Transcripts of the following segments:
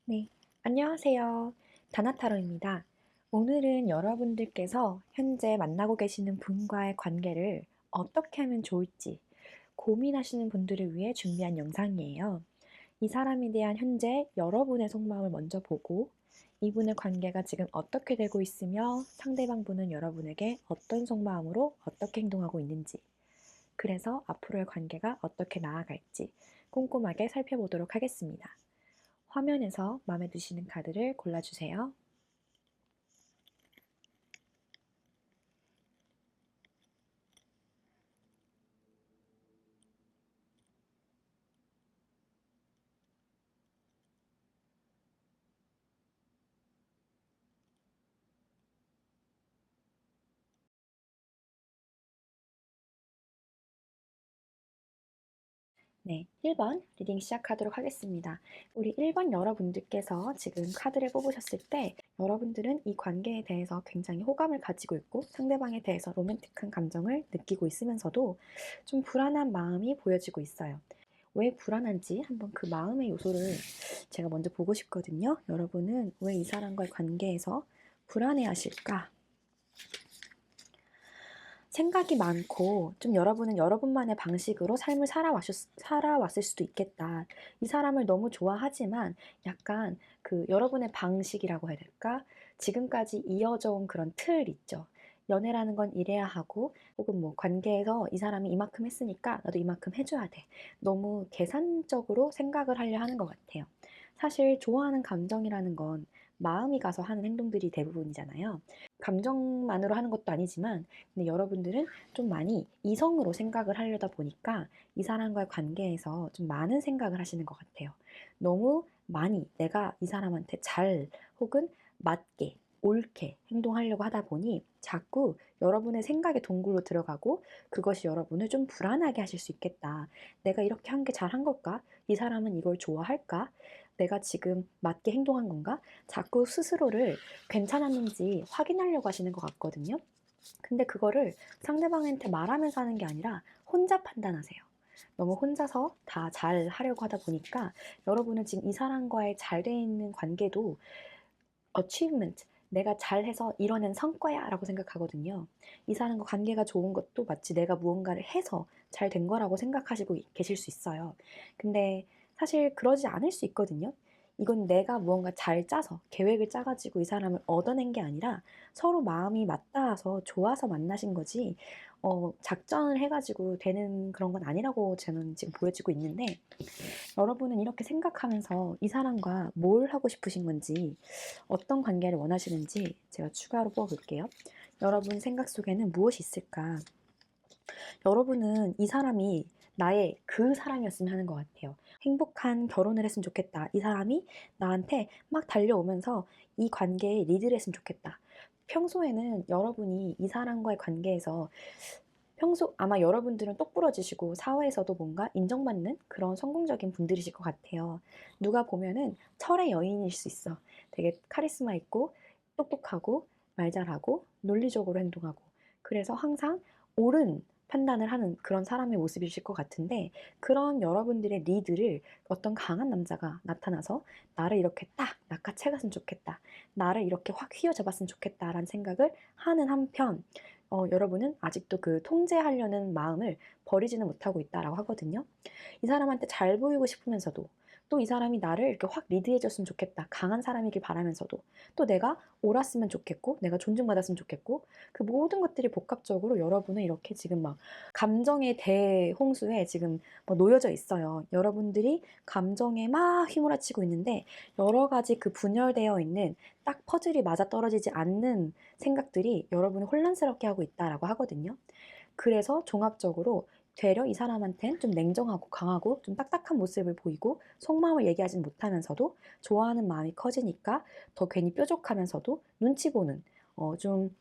네, 안녕하세요. 다나타로입니다. 오늘은 여러분들께서 현재 만나고 계시는 분과의 관계를 어떻게 하면 좋을지 고민하시는 분들을 위해 준비한 영상이에요. 이 사람에 대한 현재 여러분의 속마음을 먼저 보고 이분의 관계가 지금 어떻게 되고 있으며 상대방 분은 여러분에게 어떤 속마음으로 어떻게 행동하고 있는지, 그래서 앞으로의 관계가 어떻게 나아갈지 꼼꼼하게 살펴보도록 하겠습니다. 화면에서 마음에 드시는 카드를 골라주세요. 네, 1번 리딩 시작하도록 하겠습니다. 우리 1번 여러분들께서 지금 카드를 뽑으셨을 때 여러분들은 이 관계에 대해서 굉장히 호감을 가지고 있고 상대방에 대해서 로맨틱한 감정을 느끼고 있으면서도 좀 불안한 마음이 보여지고 있어요. 왜 불안한지 한번 그 마음의 요소를 제가 먼저 보고 싶거든요. 여러분은 왜 이 사람과의 관계에서 불안해하실까? 생각이 많고 좀 여러분은 여러분만의 방식으로 삶을 살아왔을 수도 있겠다. 이 사람을 너무 좋아하지만 약간 그 여러분의 방식이라고 해야 될까? 지금까지 이어져 온 그런 틀 있죠. 연애라는 건 이래야 하고 혹은 뭐 관계에서 이 사람이 이만큼 했으니까 나도 이만큼 해줘야 돼. 너무 계산적으로 생각을 하려 하는 것 같아요. 사실 좋아하는 감정이라는 건 마음이 가서 하는 행동들이 대부분이잖아요. 감정만으로 하는 것도 아니지만 근데 여러분들은 좀 많이 이성으로 생각을 하려다 보니까 이 사람과의 관계에서 좀 많은 생각을 하시는 것 같아요. 너무 많이 내가 이 사람한테 잘 혹은 맞게 옳게 행동하려고 하다 보니 자꾸 여러분의 생각의 동굴로 들어가고 그것이 여러분을 좀 불안하게 하실 수 있겠다. 내가 이렇게 한 게 잘한 걸까? 이 사람은 이걸 좋아할까? 내가 지금 맞게 행동한 건가? 자꾸 스스로를 괜찮았는지 확인하려고 하시는 것 같거든요. 근데 그거를 상대방한테 말하면서 하는 게 아니라 혼자 판단하세요. 너무 혼자서 다 잘 하려고 하다 보니까 여러분은 지금 이 사람과의 잘 돼 있는 관계도 achievement, 내가 잘해서 이뤄낸 성과야 라고 생각하거든요. 이 사람과 관계가 좋은 것도 마치 내가 무언가를 해서 잘 된 거라고 생각하시고 계실 수 있어요. 근데 사실 그러지 않을 수 있거든요. 이건 내가 무언가 잘 짜서 계획을 짜가지고 이 사람을 얻어낸 게 아니라 서로 마음이 맞닿아서 좋아서 만나신 거지 작전을 해가지고 되는 그런 건 아니라고 저는 지금 보여지고 있는데 여러분은 이렇게 생각하면서 이 사람과 뭘 하고 싶으신 건지 어떤 관계를 원하시는지 제가 추가로 뽑아볼게요. 여러분 생각 속에는 무엇이 있을까? 여러분은 이 사람이 나의 그 사람이었으면 하는 것 같아요. 행복한 결혼을 했으면 좋겠다. 이 사람이 나한테 막 달려오면서 이 관계에 리드를 했으면 좋겠다. 평소에는 여러분이 이 사람과의 관계에서 아마 여러분들은 똑부러지시고 사회에서도 뭔가 인정받는 그런 성공적인 분들이실 것 같아요. 누가 보면은 철의 여인일 수 있어. 되게 카리스마 있고 똑똑하고 말 잘하고 논리적으로 행동하고 그래서 항상 옳은 판단을 하는 그런 사람의 모습이실 것 같은데 그런 여러분들의 리드를 어떤 강한 남자가 나타나서 나를 이렇게 딱 낚아채갔으면 좋겠다. 나를 이렇게 확 휘어잡았으면 좋겠다라는 생각을 하는 한편 여러분은 아직도 그 통제하려는 마음을 버리지는 못하고 있다라고 하거든요. 이 사람한테 잘 보이고 싶으면서도 또 이 사람이 나를 이렇게 확 리드해줬으면 좋겠다. 강한 사람이길 바라면서도 또 내가 옳았으면 좋겠고 내가 존중받았으면 좋겠고 그 모든 것들이 복합적으로 여러분은 이렇게 지금 막 감정의 대홍수에 지금 뭐 놓여져 있어요. 여러분들이 감정에 막 휘몰아치고 있는데 여러 가지 그 분열되어 있는 딱 퍼즐이 맞아떨어지지 않는 생각들이 여러분을 혼란스럽게 하고 있다라고 하거든요. 그래서 종합적으로 되려 이 사람한텐 좀 냉정하고 강하고 좀 딱딱한 모습을 보이고 속마음을 얘기하진 못하면서도 좋아하는 마음이 커지니까 더 괜히 뾰족하면서도 눈치 보는 좀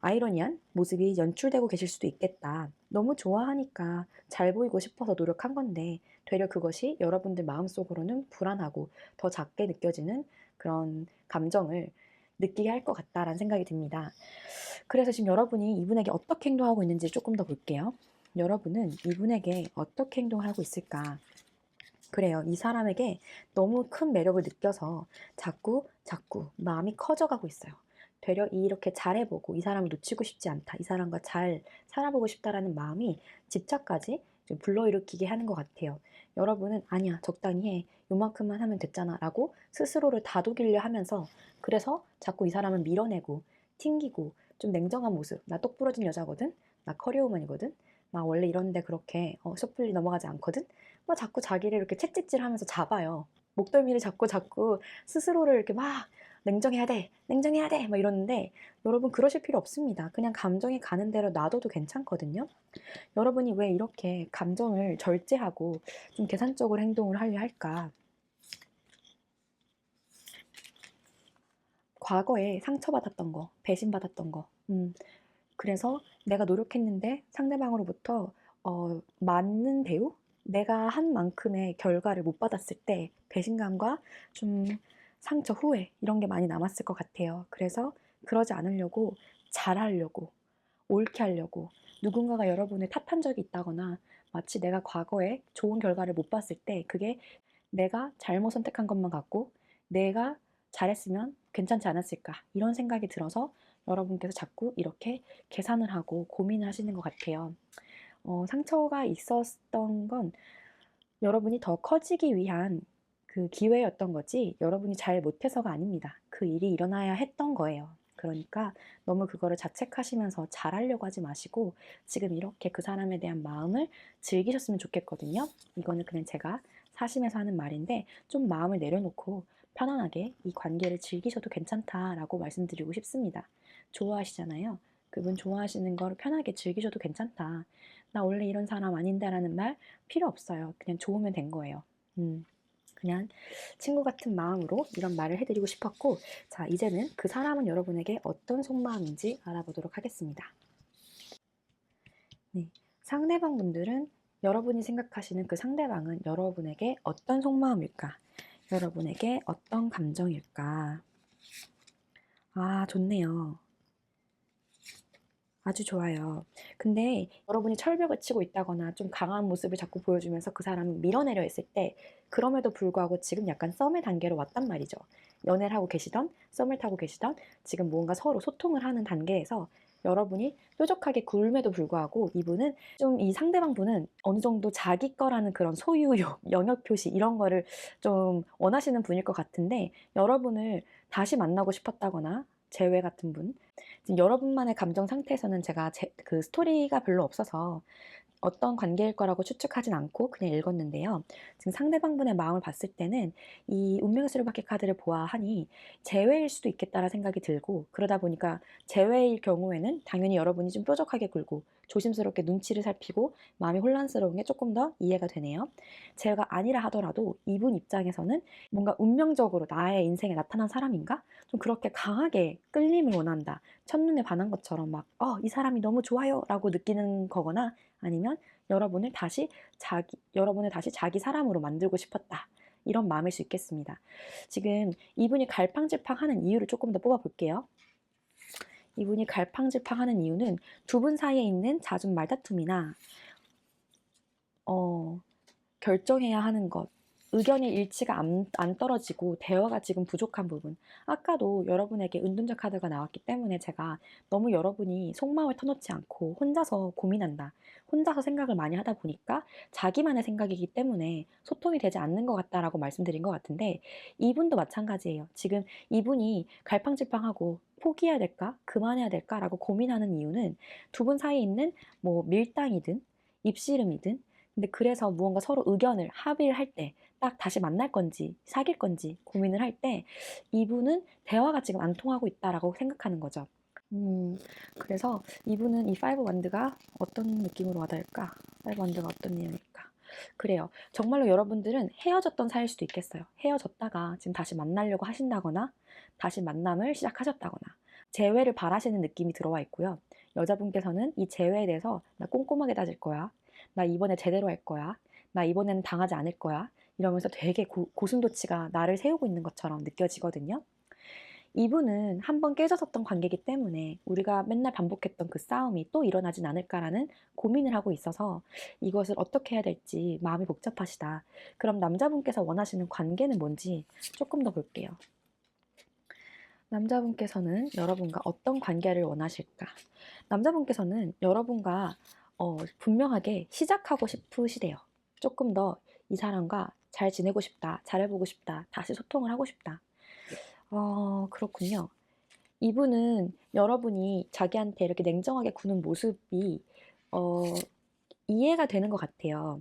아이러니한 모습이 연출되고 계실 수도 있겠다. 너무 좋아하니까 잘 보이고 싶어서 노력한 건데 되려 그것이 여러분들 마음속으로는 불안하고 더 작게 느껴지는 그런 감정을 느끼게 할 것 같다라는 생각이 듭니다. 그래서 지금 여러분이 이분에게 어떻게 행동하고 있는지 조금 더 볼게요. 여러분은 이분에게 어떻게 행동을 하고 있을까? 그래요. 이 사람에게 너무 큰 매력을 느껴서 자꾸 마음이 커져가고 있어요. 되려 이렇게 잘해보고 이 사람을 놓치고 싶지 않다. 이 사람과 잘 살아보고 싶다라는 마음이 집착까지 좀 불러일으키게 하는 것 같아요. 여러분은 아니야, 적당히 해. 요만큼만 하면 됐잖아. 라고 스스로를 다독이려 하면서 그래서 자꾸 이 사람을 밀어내고 튕기고 좀 냉정한 모습. 나 똑부러진 여자거든. 나 커리어우먼이거든. 나 원래 이런데 그렇게 섣불리 넘어가지 않거든. 막 자꾸 자기를 이렇게 채찍질하면서 잡아요. 목덜미를 잡고 스스로를 이렇게 막 냉정해야 돼, 냉정해야 돼, 막 이러는데 여러분 그러실 필요 없습니다. 그냥 감정이 가는 대로 놔둬도 괜찮거든요. 여러분이 왜 이렇게 감정을 절제하고 좀 계산적으로 행동을 하려 할까? 과거에 상처받았던 거, 배신받았던 거, 그래서 내가 노력했는데 상대방으로부터 맞는 대우? 내가 한 만큼의 결과를 못 받았을 때 배신감과 좀 상처, 후회 이런 게 많이 남았을 것 같아요. 그래서 그러지 않으려고 잘하려고 옳게 하려고 누군가가 여러분을 탓한 적이 있다거나 마치 내가 과거에 좋은 결과를 못 봤을 때 그게 내가 잘못 선택한 것만 같고 내가 잘했으면 괜찮지 않았을까 이런 생각이 들어서 여러분께서 자꾸 이렇게 계산을 하고 고민을 하시는 것 같아요. 상처가 있었던 건 여러분이 더 커지기 위한 그 기회였던 거지 여러분이 잘 못해서가 아닙니다. 그 일이 일어나야 했던 거예요. 그러니까 너무 그거를 자책하시면서 잘하려고 하지 마시고 지금 이렇게 그 사람에 대한 마음을 즐기셨으면 좋겠거든요. 이거는 그냥 제가 사심에서 하는 말인데 좀 마음을 내려놓고 편안하게 이 관계를 즐기셔도 괜찮다라고 말씀드리고 싶습니다. 좋아하시잖아요. 그분 좋아하시는 걸 편하게 즐기셔도 괜찮다. 나 원래 이런 사람 아닌데라는 말 필요 없어요. 그냥 좋으면 된 거예요. 그냥 친구 같은 마음으로 이런 말을 해드리고 싶었고, 자, 이제는 그 사람은 여러분에게 어떤 속마음인지 알아보도록 하겠습니다. 네, 상대방 분들은 여러분이 생각하시는 그 상대방은 여러분에게 어떤 속마음일까? 여러분에게 어떤 감정일까? 아, 좋네요. 아주 좋아요. 근데 여러분이 철벽을 치고 있다거나 좀 강한 모습을 자꾸 보여주면서 그 사람을 밀어내려 했을 때 그럼에도 불구하고 지금 약간 썸의 단계로 왔단 말이죠. 연애를 하고 계시던 썸을 타고 계시던 지금 뭔가 서로 소통을 하는 단계에서 여러분이 뾰족하게 굴음에도 불구하고 이분은 좀 이 상대방 분은 어느 정도 자기 거라는 그런 소유욕, 영역 표시 이런 거를 좀 원하시는 분일 것 같은데 여러분을 다시 만나고 싶었다거나 재회 같은 분 지금 여러분만의 감정 상태에서는 제가 그 스토리가 별로 없어서 어떤 관계일 거라고 추측하진 않고 그냥 읽었는데요. 지금 상대방분의 마음을 봤을 때는 이 운명의 수레바퀴 카드를 보아하니 재회일 수도 있겠다라는 생각이 들고 그러다 보니까 재회일 경우에는 당연히 여러분이 좀 뾰족하게 굴고 조심스럽게 눈치를 살피고 마음이 혼란스러운 게 조금 더 이해가 되네요. 재회가 아니라 하더라도 이분 입장에서는 뭔가 운명적으로 나의 인생에 나타난 사람인가? 좀 그렇게 강하게 끌림을 원한다. 첫눈에 반한 것처럼 막 이 사람이 너무 좋아요 라고 느끼는 거거나 아니면 여러분을 다시 자기 사람으로 만들고 싶었다. 이런 마음일 수 있겠습니다. 지금 이분이 갈팡질팡하는 이유를 조금 더 뽑아볼게요. 이분이 갈팡질팡하는 이유는 두 분 사이에 있는 잦은 말다툼이나 결정해야 하는 것, 의견의 일치가 안 떨어지고 대화가 지금 부족한 부분. 아까도 여러분에게 은둔자 카드가 나왔기 때문에 제가 너무 여러분이 속마음을 터놓지 않고 혼자서 고민한다. 혼자서 생각을 많이 하다 보니까 자기만의 생각이기 때문에 소통이 되지 않는 것 같다라고 말씀드린 것 같은데 이분도 마찬가지예요. 지금 이분이 갈팡질팡하고 포기해야 될까? 그만해야 될까? 라고 고민하는 이유는 두 분 사이에 있는 뭐 밀당이든 입씨름이든 근데 그래서 무언가 서로 의견을 합의를 할 때 딱 다시 만날 건지 사귈 건지 고민을 할 때 이분은 대화가 지금 안 통하고 있다라고 생각하는 거죠. 그래서 이분은 이 파이브 원드가 어떤 느낌으로 와닿을까? 파이브 원드가 어떤 내용일까? 그래요. 정말로 여러분들은 헤어졌던 사이일 수도 있겠어요. 헤어졌다가 지금 다시 만나려고 하신다거나 다시 만남을 시작하셨다거나 재회를 바라시는 느낌이 들어와 있고요. 여자분께서는 이 재회에 대해서 나 꼼꼼하게 따질 거야. 나 이번에 제대로 할 거야. 나 이번에는 당하지 않을 거야. 이러면서 되게 고슴도치가 나를 세우고 있는 것처럼 느껴지거든요. 이분은 한번 깨졌었던 관계이기 때문에 우리가 맨날 반복했던 그 싸움이 또 일어나진 않을까라는 고민을 하고 있어서 이것을 어떻게 해야 될지 마음이 복잡하시다. 그럼 남자분께서 원하시는 관계는 뭔지 조금 더 볼게요. 남자분께서는 여러분과 어떤 관계를 원하실까? 남자분께서는 여러분과 분명하게 시작하고 싶으시대요. 조금 더 이 사람과 잘 지내고 싶다, 잘해보고 싶다, 다시 소통을 하고 싶다. 그렇군요. 이분은 여러분이 자기한테 이렇게 냉정하게 구는 모습이 어, 이해가 되는 것 같아요.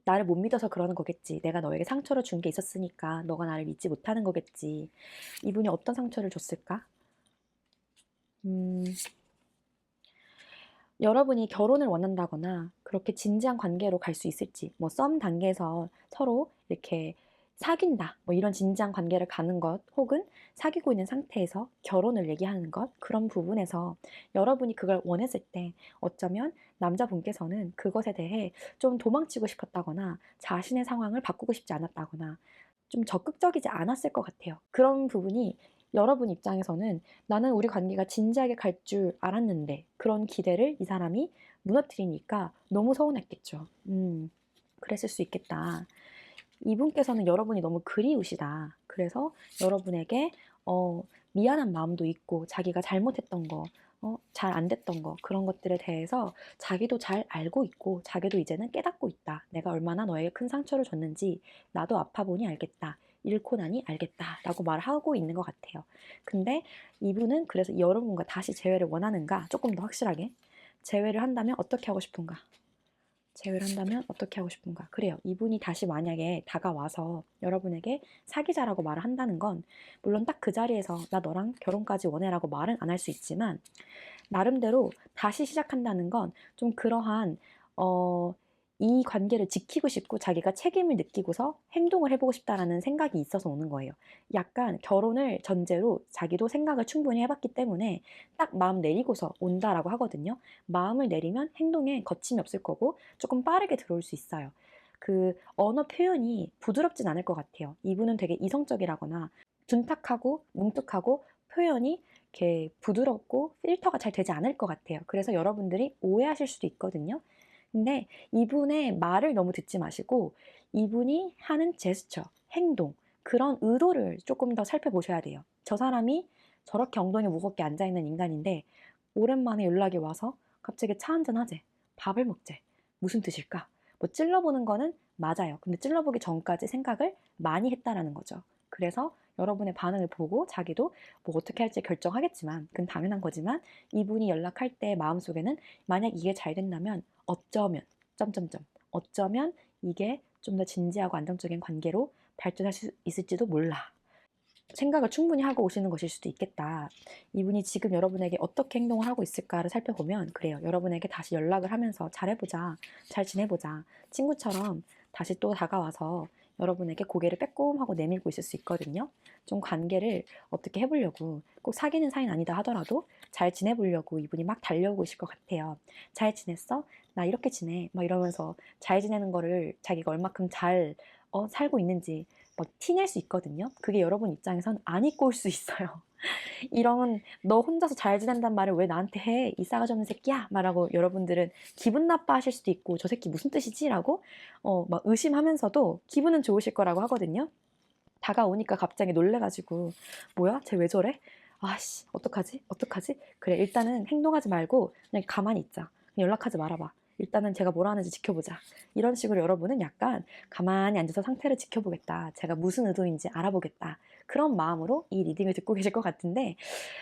나를 못 믿어서 그러는 거겠지. 내가 너에게 상처를 준 게 있었으니까 너가 나를 믿지 못하는 거겠지. 이분이 어떤 상처를 줬을까? 음, 여러분이 결혼을 원한다거나 그렇게 진지한 관계로 갈 수 있을지, 뭐 썸 단계에서 서로 이렇게 사귄다, 뭐 이런 진지한 관계를 가는 것, 혹은 사귀고 있는 상태에서 결혼을 얘기하는 것, 그런 부분에서 여러분이 그걸 원했을 때 어쩌면 남자분께서는 그것에 대해 좀 도망치고 싶었다거나 자신의 상황을 바꾸고 싶지 않았다거나 좀 적극적이지 않았을 것 같아요. 그런 부분이 여러분 입장에서는 나는 우리 관계가 진지하게 갈 줄 알았는데 그런 기대를 이 사람이 무너뜨리니까 너무 서운했겠죠. 그랬을 수 있겠다. 이분께서는 여러분이 너무 그리우시다. 그래서 여러분에게 미안한 마음도 있고 자기가 잘못했던 거, 잘 안 됐던 거, 그런 것들에 대해서 자기도 잘 알고 있고 자기도 이제는 깨닫고 있다. 내가 얼마나 너에게 큰 상처를 줬는지 나도 아파 보니 알겠다. 잃고 나니 알겠다. 라고 말하고 있는 것 같아요. 근데 이분은 그래서 여러분과 다시 재회를 원하는가? 조금 더 확실하게. 재회를 한다면 어떻게 하고 싶은가? 재회를 한다면 어떻게 하고 싶은가? 그래요. 이분이 다시 만약에 다가와서 여러분에게 사귀자라고 말을 한다는 건 물론 딱 그 자리에서 나 너랑 결혼까지 원해라고 말은 안 할 수 있지만 나름대로 다시 시작한다는 건 좀 그러한 이 관계를 지키고 싶고 자기가 책임을 느끼고서 행동을 해보고 싶다라는 생각이 있어서 오는 거예요. 약간 결혼을 전제로 자기도 생각을 충분히 해봤기 때문에 딱 마음 내리고서 온다라고 하거든요. 마음을 내리면 행동에 거침이 없을 거고 조금 빠르게 들어올 수 있어요. 그 언어 표현이 부드럽진 않을 것 같아요. 이분은 되게 이성적이라거나 둔탁하고 뭉툭하고 표현이 이렇게 부드럽고 필터가 잘 되지 않을 것 같아요. 그래서 여러분들이 오해하실 수도 있거든요. 근데 이분의 말을 너무 듣지 마시고 이분이 하는 제스처, 행동, 그런 의도를 조금 더 살펴보셔야 돼요. 저 사람이 저렇게 엉덩이 무겁게 앉아있는 인간인데 오랜만에 연락이 와서 갑자기 차 한잔 하재, 밥을 먹재. 무슨 뜻일까? 뭐 찔러보는 거는 맞아요. 근데 찔러보기 전까지 생각을 많이 했다라는 거죠. 그래서 여러분의 반응을 보고 자기도 뭐 어떻게 할지 결정하겠지만 그건 당연한 거지만 이분이 연락할 때 마음속에는 만약 이게 잘 된다면 어쩌면 점점점 어쩌면 이게 좀 더 진지하고 안정적인 관계로 발전할 수 있을지도 몰라. 생각을 충분히 하고 오시는 것일 수도 있겠다. 이분이 지금 여러분에게 어떻게 행동을 하고 있을까를 살펴보면 그래요. 여러분에게 다시 연락을 하면서 잘해보자, 잘 지내보자, 친구처럼 다시 또 다가와서 여러분에게 고개를 빼꼼하고 내밀고 있을 수 있거든요. 좀 관계를 어떻게 해보려고 꼭 사귀는 사이는 아니다 하더라도 잘 지내보려고 이분이 막 달려오고 있을 것 같아요. 잘 지냈어? 나 이렇게 지내. 막 이러면서 잘 지내는 거를 자기가 얼마큼 잘 살고 있는지 막 티낼 수 있거든요. 그게 여러분 입장에선 안 입고 올 수 있어요. 이런 너 혼자서 잘 지낸단 말을 왜 나한테 해? 이 싸가지 없는 새끼야! 말하고 여러분들은 기분 나빠하실 수도 있고 저 새끼 무슨 뜻이지? 라고 막 의심하면서도 기분은 좋으실 거라고 하거든요. 다가오니까 갑자기 놀래가지고 뭐야? 쟤 왜 저래? 아씨 어떡하지? 어떡하지? 그래 일단은 행동하지 말고 그냥 가만히 있자. 그냥 연락하지 말아봐. 일단은 제가 뭘 하는지 지켜보자. 이런 식으로 여러분은 약간 가만히 앉아서 상태를 지켜보겠다. 제가 무슨 의도인지 알아보겠다. 그런 마음으로 이 리딩을 듣고 계실 것 같은데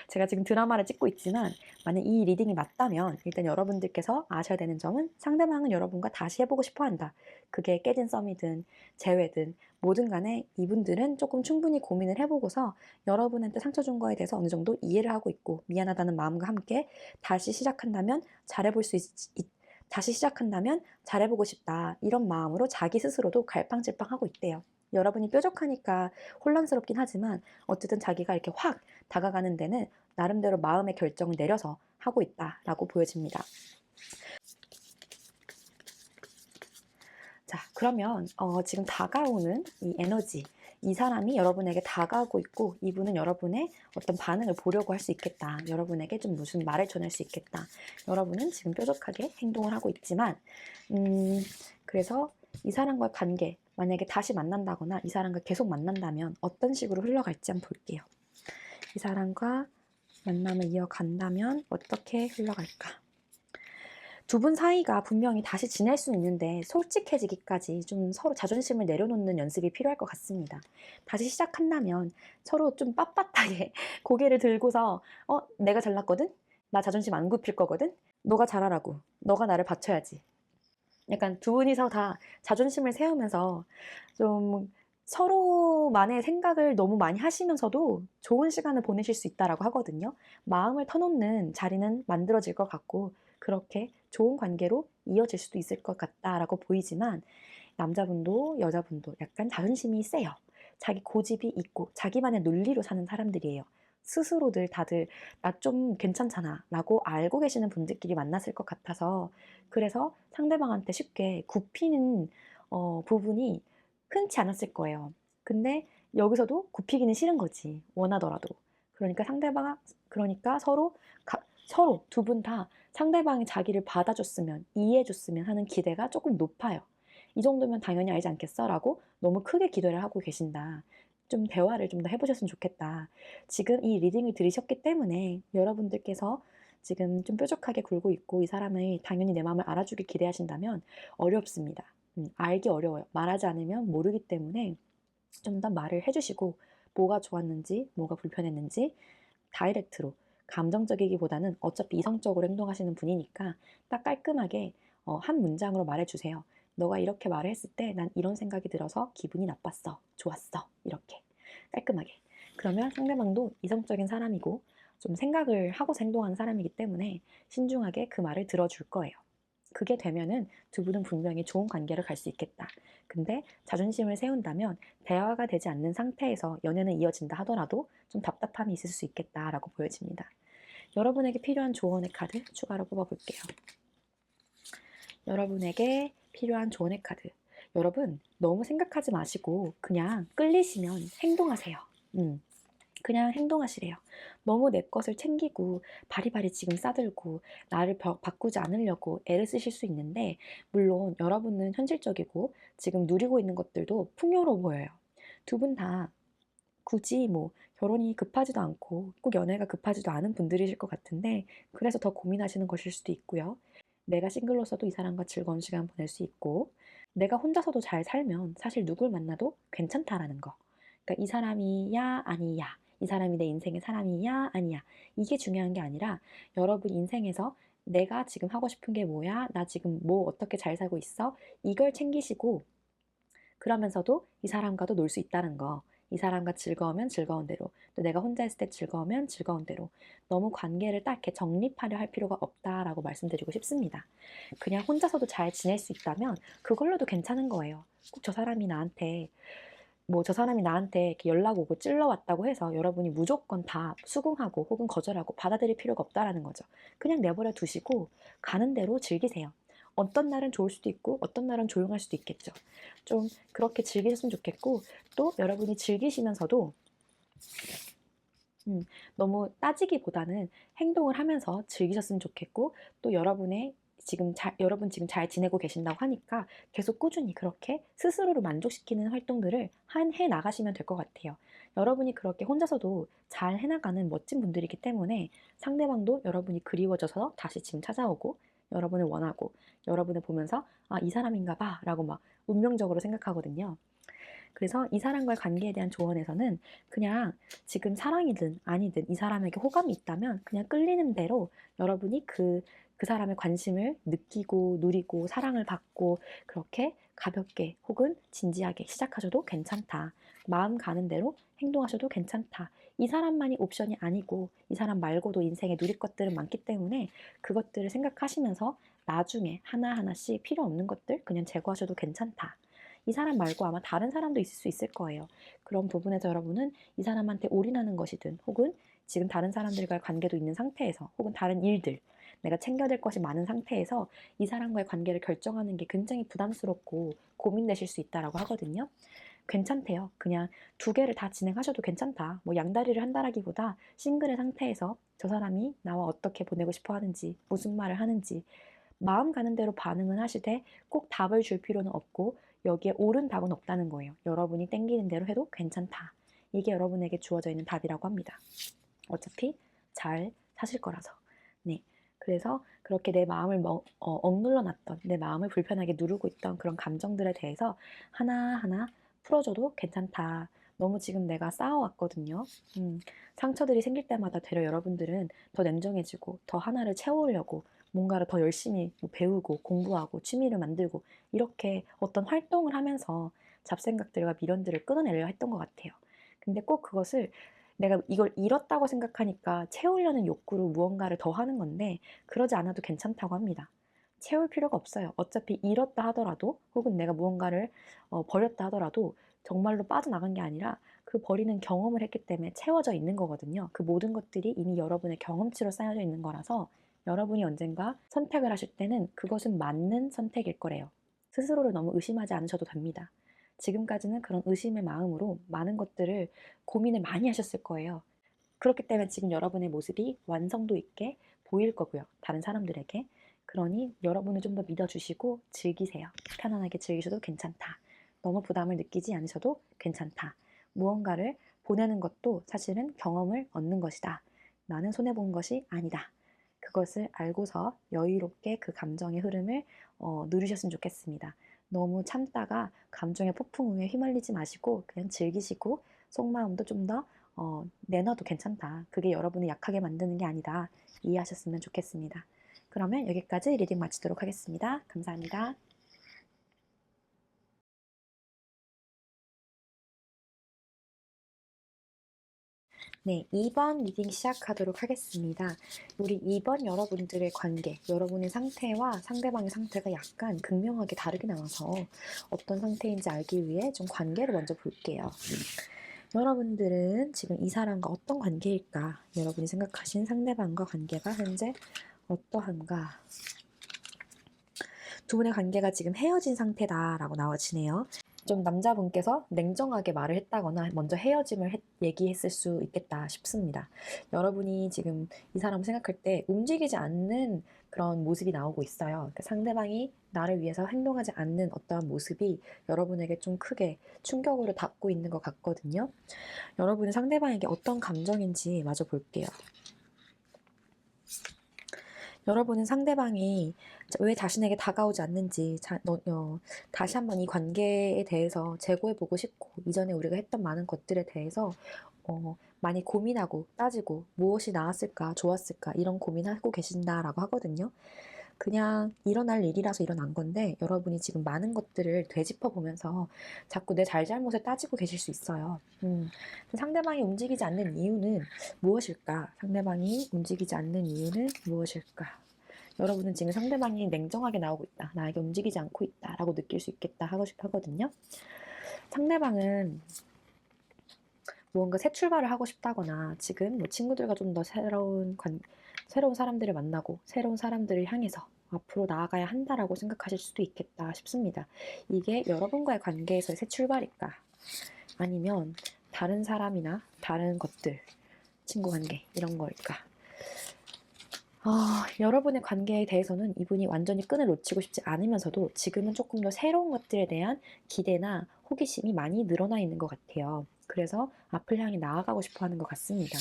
제가 지금 드라마를 찍고 있지만 만약 이 리딩이 맞다면 일단 여러분들께서 아셔야 되는 점은 상대방은 여러분과 다시 해보고 싶어 한다. 그게 깨진 썸이든 재회든 뭐든 간에 이분들은 조금 충분히 고민을 해보고서 여러분한테 상처 준 거에 대해서 어느 정도 이해를 하고 있고 미안하다는 마음과 함께 다시 시작한다면 잘해볼 수 다시 시작한다면 잘해보고 싶다. 이런 마음으로 자기 스스로도 갈팡질팡하고 있대요. 여러분이 뾰족하니까 혼란스럽긴 하지만 어쨌든 자기가 이렇게 확 다가가는 데는 나름대로 마음의 결정을 내려서 하고 있다라고 보여집니다. 자, 그러면 지금 다가오는 이 에너지, 이 사람이 여러분에게 다가오고 있고 이분은 여러분의 어떤 반응을 보려고 할 수 있겠다. 여러분에게 좀 무슨 말을 전할 수 있겠다. 여러분은 지금 뾰족하게 행동을 하고 있지만 그래서 이 사람과의 관계 만약에 다시 만난다거나 이 사람과 계속 만난다면 어떤 식으로 흘러갈지 한번 볼게요. 이 사람과 만남을 이어간다면 어떻게 흘러갈까? 두 분 사이가 분명히 다시 지낼 수 있는데 솔직해지기까지 좀 서로 자존심을 내려놓는 연습이 필요할 것 같습니다. 다시 시작한다면 서로 좀 빳빳하게 고개를 들고서 내가 잘났거든? 나 자존심 안 굽힐 거거든? 너가 잘하라고. 너가 나를 받쳐야지. 약간 두 분이서 다 자존심을 세우면서 좀 서로만의 생각을 너무 많이 하시면서도 좋은 시간을 보내실 수 있다라고 하거든요. 마음을 터놓는 자리는 만들어질 것 같고 그렇게 좋은 관계로 이어질 수도 있을 것 같다라고 보이지만 남자분도 여자분도 약간 자존심이 세요. 자기 고집이 있고 자기만의 논리로 사는 사람들이에요. 스스로들 다들 나 좀 괜찮잖아 라고 알고 계시는 분들끼리 만났을 것 같아서 그래서 상대방한테 쉽게 굽히는 부분이 흔치 않았을 거예요. 근데 여기서도 굽히기는 싫은 거지. 원하더라도. 그러니까 서로 두 분 다 상대방이 자기를 받아줬으면 이해해줬으면 하는 기대가 조금 높아요. 이 정도면 당연히 알지 않겠어? 라고 너무 크게 기대를 하고 계신다. 좀 대화를 좀 더 해보셨으면 좋겠다. 지금 이 리딩을 들으셨기 때문에 여러분들께서 지금 좀 뾰족하게 굴고 있고 이 사람을 당연히 내 마음을 알아주길 기대하신다면 어렵습니다. 알기 어려워요. 말하지 않으면 모르기 때문에 좀 더 말을 해주시고 뭐가 좋았는지 뭐가 불편했는지 다이렉트로 감정적이기보다는 어차피 이성적으로 행동하시는 분이니까 딱 깔끔하게 한 문장으로 말해주세요. 너가 이렇게 말을 했을 때 난 이런 생각이 들어서 기분이 나빴어. 좋았어. 이렇게 깔끔하게. 그러면 상대방도 이성적인 사람이고 좀 생각을 하고 행동하는 사람이기 때문에 신중하게 그 말을 들어줄 거예요. 그게 되면은 두 분은 분명히 좋은 관계를 갈 수 있겠다. 근데 자존심을 세운다면 대화가 되지 않는 상태에서 연애는 이어진다 하더라도 좀 답답함이 있을 수 있겠다라고 보여집니다. 여러분에게 필요한 조언의 카드 추가로 뽑아볼게요. 여러분에게 필요한 조언의 카드. 여러분 너무 생각하지 마시고 그냥 끌리시면 행동하세요. 그냥 행동하시래요. 너무 내 것을 챙기고 바리바리 지금 싸들고 나를 바꾸지 않으려고 애를 쓰실 수 있는데 물론 여러분은 현실적이고 지금 누리고 있는 것들도 풍요로워 보여요. 두 분 다 굳이 뭐 결혼이 급하지도 않고 꼭 연애가 급하지도 않은 분들이실 것 같은데 그래서 더 고민하시는 것일 수도 있고요. 내가 싱글로서도 이 사람과 즐거운 시간 보낼 수 있고 내가 혼자서도 잘 살면 사실 누굴 만나도 괜찮다라는 거. 그러니까 이 사람이야 아니야. 이 사람이 내 인생의 사람이야 아니야. 이게 중요한 게 아니라 여러분 인생에서 내가 지금 하고 싶은 게 뭐야? 나 지금 뭐 어떻게 잘 살고 있어? 이걸 챙기시고 그러면서도 이 사람과도 놀 수 있다는 거. 이 사람과 즐거우면 즐거운 대로, 또 내가 혼자 있을 때 즐거우면 즐거운 대로 너무 관계를 딱 이렇게 정립하려 할 필요가 없다라고 말씀드리고 싶습니다. 그냥 혼자서도 잘 지낼 수 있다면 그걸로도 괜찮은 거예요. 꼭 저 사람이 나한테 이렇게 연락 오고 찔러 왔다고 해서 여러분이 무조건 다 수긍하고 혹은 거절하고 받아들일 필요가 없다라는 거죠. 그냥 내버려 두시고 가는 대로 즐기세요. 어떤 날은 좋을 수도 있고 어떤 날은 조용할 수도 있겠죠. 좀 그렇게 즐기셨으면 좋겠고 또 여러분이 즐기시면서도 너무 따지기보다는 행동을 하면서 즐기셨으면 좋겠고 또 여러분 지금 잘 지내고 계신다고 하니까 계속 꾸준히 그렇게 스스로를 만족시키는 활동들을 해 나가시면 될 것 같아요. 여러분이 그렇게 혼자서도 잘 해나가는 멋진 분들이기 때문에 상대방도 여러분이 그리워져서 다시 지금 찾아오고 여러분을 원하고 여러분을 보면서 아, 이 사람인가 봐 라고 막 운명적으로 생각하거든요. 그래서 이 사람과의 관계에 대한 조언에서는 그냥 지금 사랑이든 아니든 이 사람에게 호감이 있다면 그냥 끌리는 대로 여러분이 그 사람의 관심을 느끼고 누리고 사랑을 받고 그렇게 가볍게 혹은 진지하게 시작하셔도 괜찮다. 마음 가는 대로 행동하셔도 괜찮다. 이 사람만이 옵션이 아니고 이 사람 말고도 인생에 누릴 것들은 많기 때문에 그것들을 생각하시면서 나중에 하나하나씩 필요 없는 것들 그냥 제거하셔도 괜찮다. 이 사람 말고 아마 다른 사람도 있을 수 있을 거예요. 그런 부분에서 여러분은 이 사람한테 올인하는 것이든 혹은 지금 다른 사람들과의 관계도 있는 상태에서 혹은 다른 일들 내가 챙겨야 될 것이 많은 상태에서 이 사람과의 관계를 결정하는 게 굉장히 부담스럽고 고민되실 수 있다라고 하거든요. 괜찮대요. 그냥 두 개를 다 진행하셔도 괜찮다. 뭐 양다리를 한다라기보다 싱글의 상태에서 저 사람이 나와 어떻게 보내고 싶어 하는지, 무슨 말을 하는지 마음 가는 대로 반응은 하시되 꼭 답을 줄 필요는 없고 여기에 옳은 답은 없다는 거예요. 여러분이 땡기는 대로 해도 괜찮다. 이게 여러분에게 주어져 있는 답이라고 합니다. 어차피 잘 사실 거라서. 네. 그래서 그렇게 내 마음을 억눌러 놨던, 내 마음을 불편하게 누르고 있던 그런 감정들에 대해서 하나하나 풀어줘도 괜찮다. 너무 지금 내가 쌓아왔거든요. 상처들이 생길 때마다 되려 여러분들은 더 냉정해지고 더 하나를 채우려고 뭔가를 더 열심히 배우고 공부하고 취미를 만들고 이렇게 어떤 활동을 하면서 잡생각들과 미련들을 끊어내려 했던 것 같아요. 근데 꼭 그것을 내가 이걸 잃었다고 생각하니까 채우려는 욕구로 무언가를 더 하는 건데 그러지 않아도 괜찮다고 합니다. 채울 필요가 없어요. 어차피 잃었다 하더라도 혹은 내가 무언가를 버렸다 하더라도 정말로 빠져나간 게 아니라 그 버리는 경험을 했기 때문에 채워져 있는 거거든요. 그 모든 것들이 이미 여러분의 경험치로 쌓여져 있는 거라서 여러분이 언젠가 선택을 하실 때는 그것은 맞는 선택일 거래요. 스스로를 너무 의심하지 않으셔도 됩니다. 지금까지는 그런 의심의 마음으로 많은 것들을 고민을 많이 하셨을 거예요. 그렇기 때문에 지금 여러분의 모습이 완성도 있게 보일 거고요. 다른 사람들에게. 그러니 여러분을 좀 더 믿어주시고 즐기세요. 편안하게 즐기셔도 괜찮다. 너무 부담을 느끼지 않으셔도 괜찮다. 무언가를 보내는 것도 사실은 경험을 얻는 것이다. 나는 손해본 것이 아니다. 그것을 알고서 여유롭게 그 감정의 흐름을 누리셨으면 좋겠습니다. 너무 참다가 감정의 폭풍우에 휘말리지 마시고 그냥 즐기시고 속마음도 좀 더 내놔도 괜찮다. 그게 여러분을 약하게 만드는 게 아니다. 이해하셨으면 좋겠습니다. 그러면 여기까지 리딩 마치도록 하겠습니다. 감사합니다. 네, 2번 리딩 시작하도록 하겠습니다. 우리 2번 여러분들의 관계, 여러분의 상태와 상대방의 상태가 약간 극명하게 다르게 나와서 어떤 상태인지 알기 위해 좀 관계를 먼저 볼게요. 여러분들은 지금 이 사람과 어떤 관계일까? 여러분이 생각하신 상대방과 관계가 현재 어떠한가? 두 분의 관계가 지금 헤어진 상태다라고 나와지네요. 좀 남자분께서 냉정하게 말을 했다거나 먼저 헤어짐을 얘기했을 수 있겠다 싶습니다. 여러분이 지금 이 사람을 생각할 때 움직이지 않는 그런 모습이 나오고 있어요. 그러니까 상대방이 나를 위해서 행동하지 않는 어떠한 모습이 여러분에게 좀 크게 충격으로 닿고 있는 것 같거든요. 여러분이 상대방에게 어떤 감정인지 마저 볼게요. 여러분은 상대방이 왜 자신에게 다가오지 않는지 다시 한번 이 관계에 대해서 재고해보고 싶고 이전에 우리가 했던 많은 것들에 대해서 많이 고민하고 따지고 무엇이 나았을까 좋았을까 이런 고민하고 계신다라고 하거든요. 그냥 일어날 일이라서 일어난 건데 여러분이 지금 많은 것들을 되짚어 보면서 자꾸 내 잘잘못을 따지고 계실 수 있어요. 상대방이 움직이지 않는 이유는 무엇일까? 상대방이 움직이지 않는 이유는 무엇일까? 여러분은 지금 상대방이 냉정하게 나오고 있다. 나에게 움직이지 않고 있다. 라고 느낄 수 있겠다 하거든요. 상대방은 무언가 새 출발을 하고 싶다거나 지금 뭐 친구들과 좀 더 새로운 사람들을 만나고 새로운 사람들을 향해서 앞으로 나아가야 한다라고 생각하실 수도 있겠다 싶습니다. 이게 여러분과의 관계에서의 새 출발일까? 아니면 다른 사람이나 다른 것들, 친구 관계 이런 거일까? 여러분의 관계에 대해서는 이분이 완전히 끈을 놓치고 싶지 않으면서도 지금은 조금 더 새로운 것들에 대한 기대나 호기심이 많이 늘어나 있는 것 같아요. 그래서 앞을 향해 나아가고 싶어 하는 것 같습니다.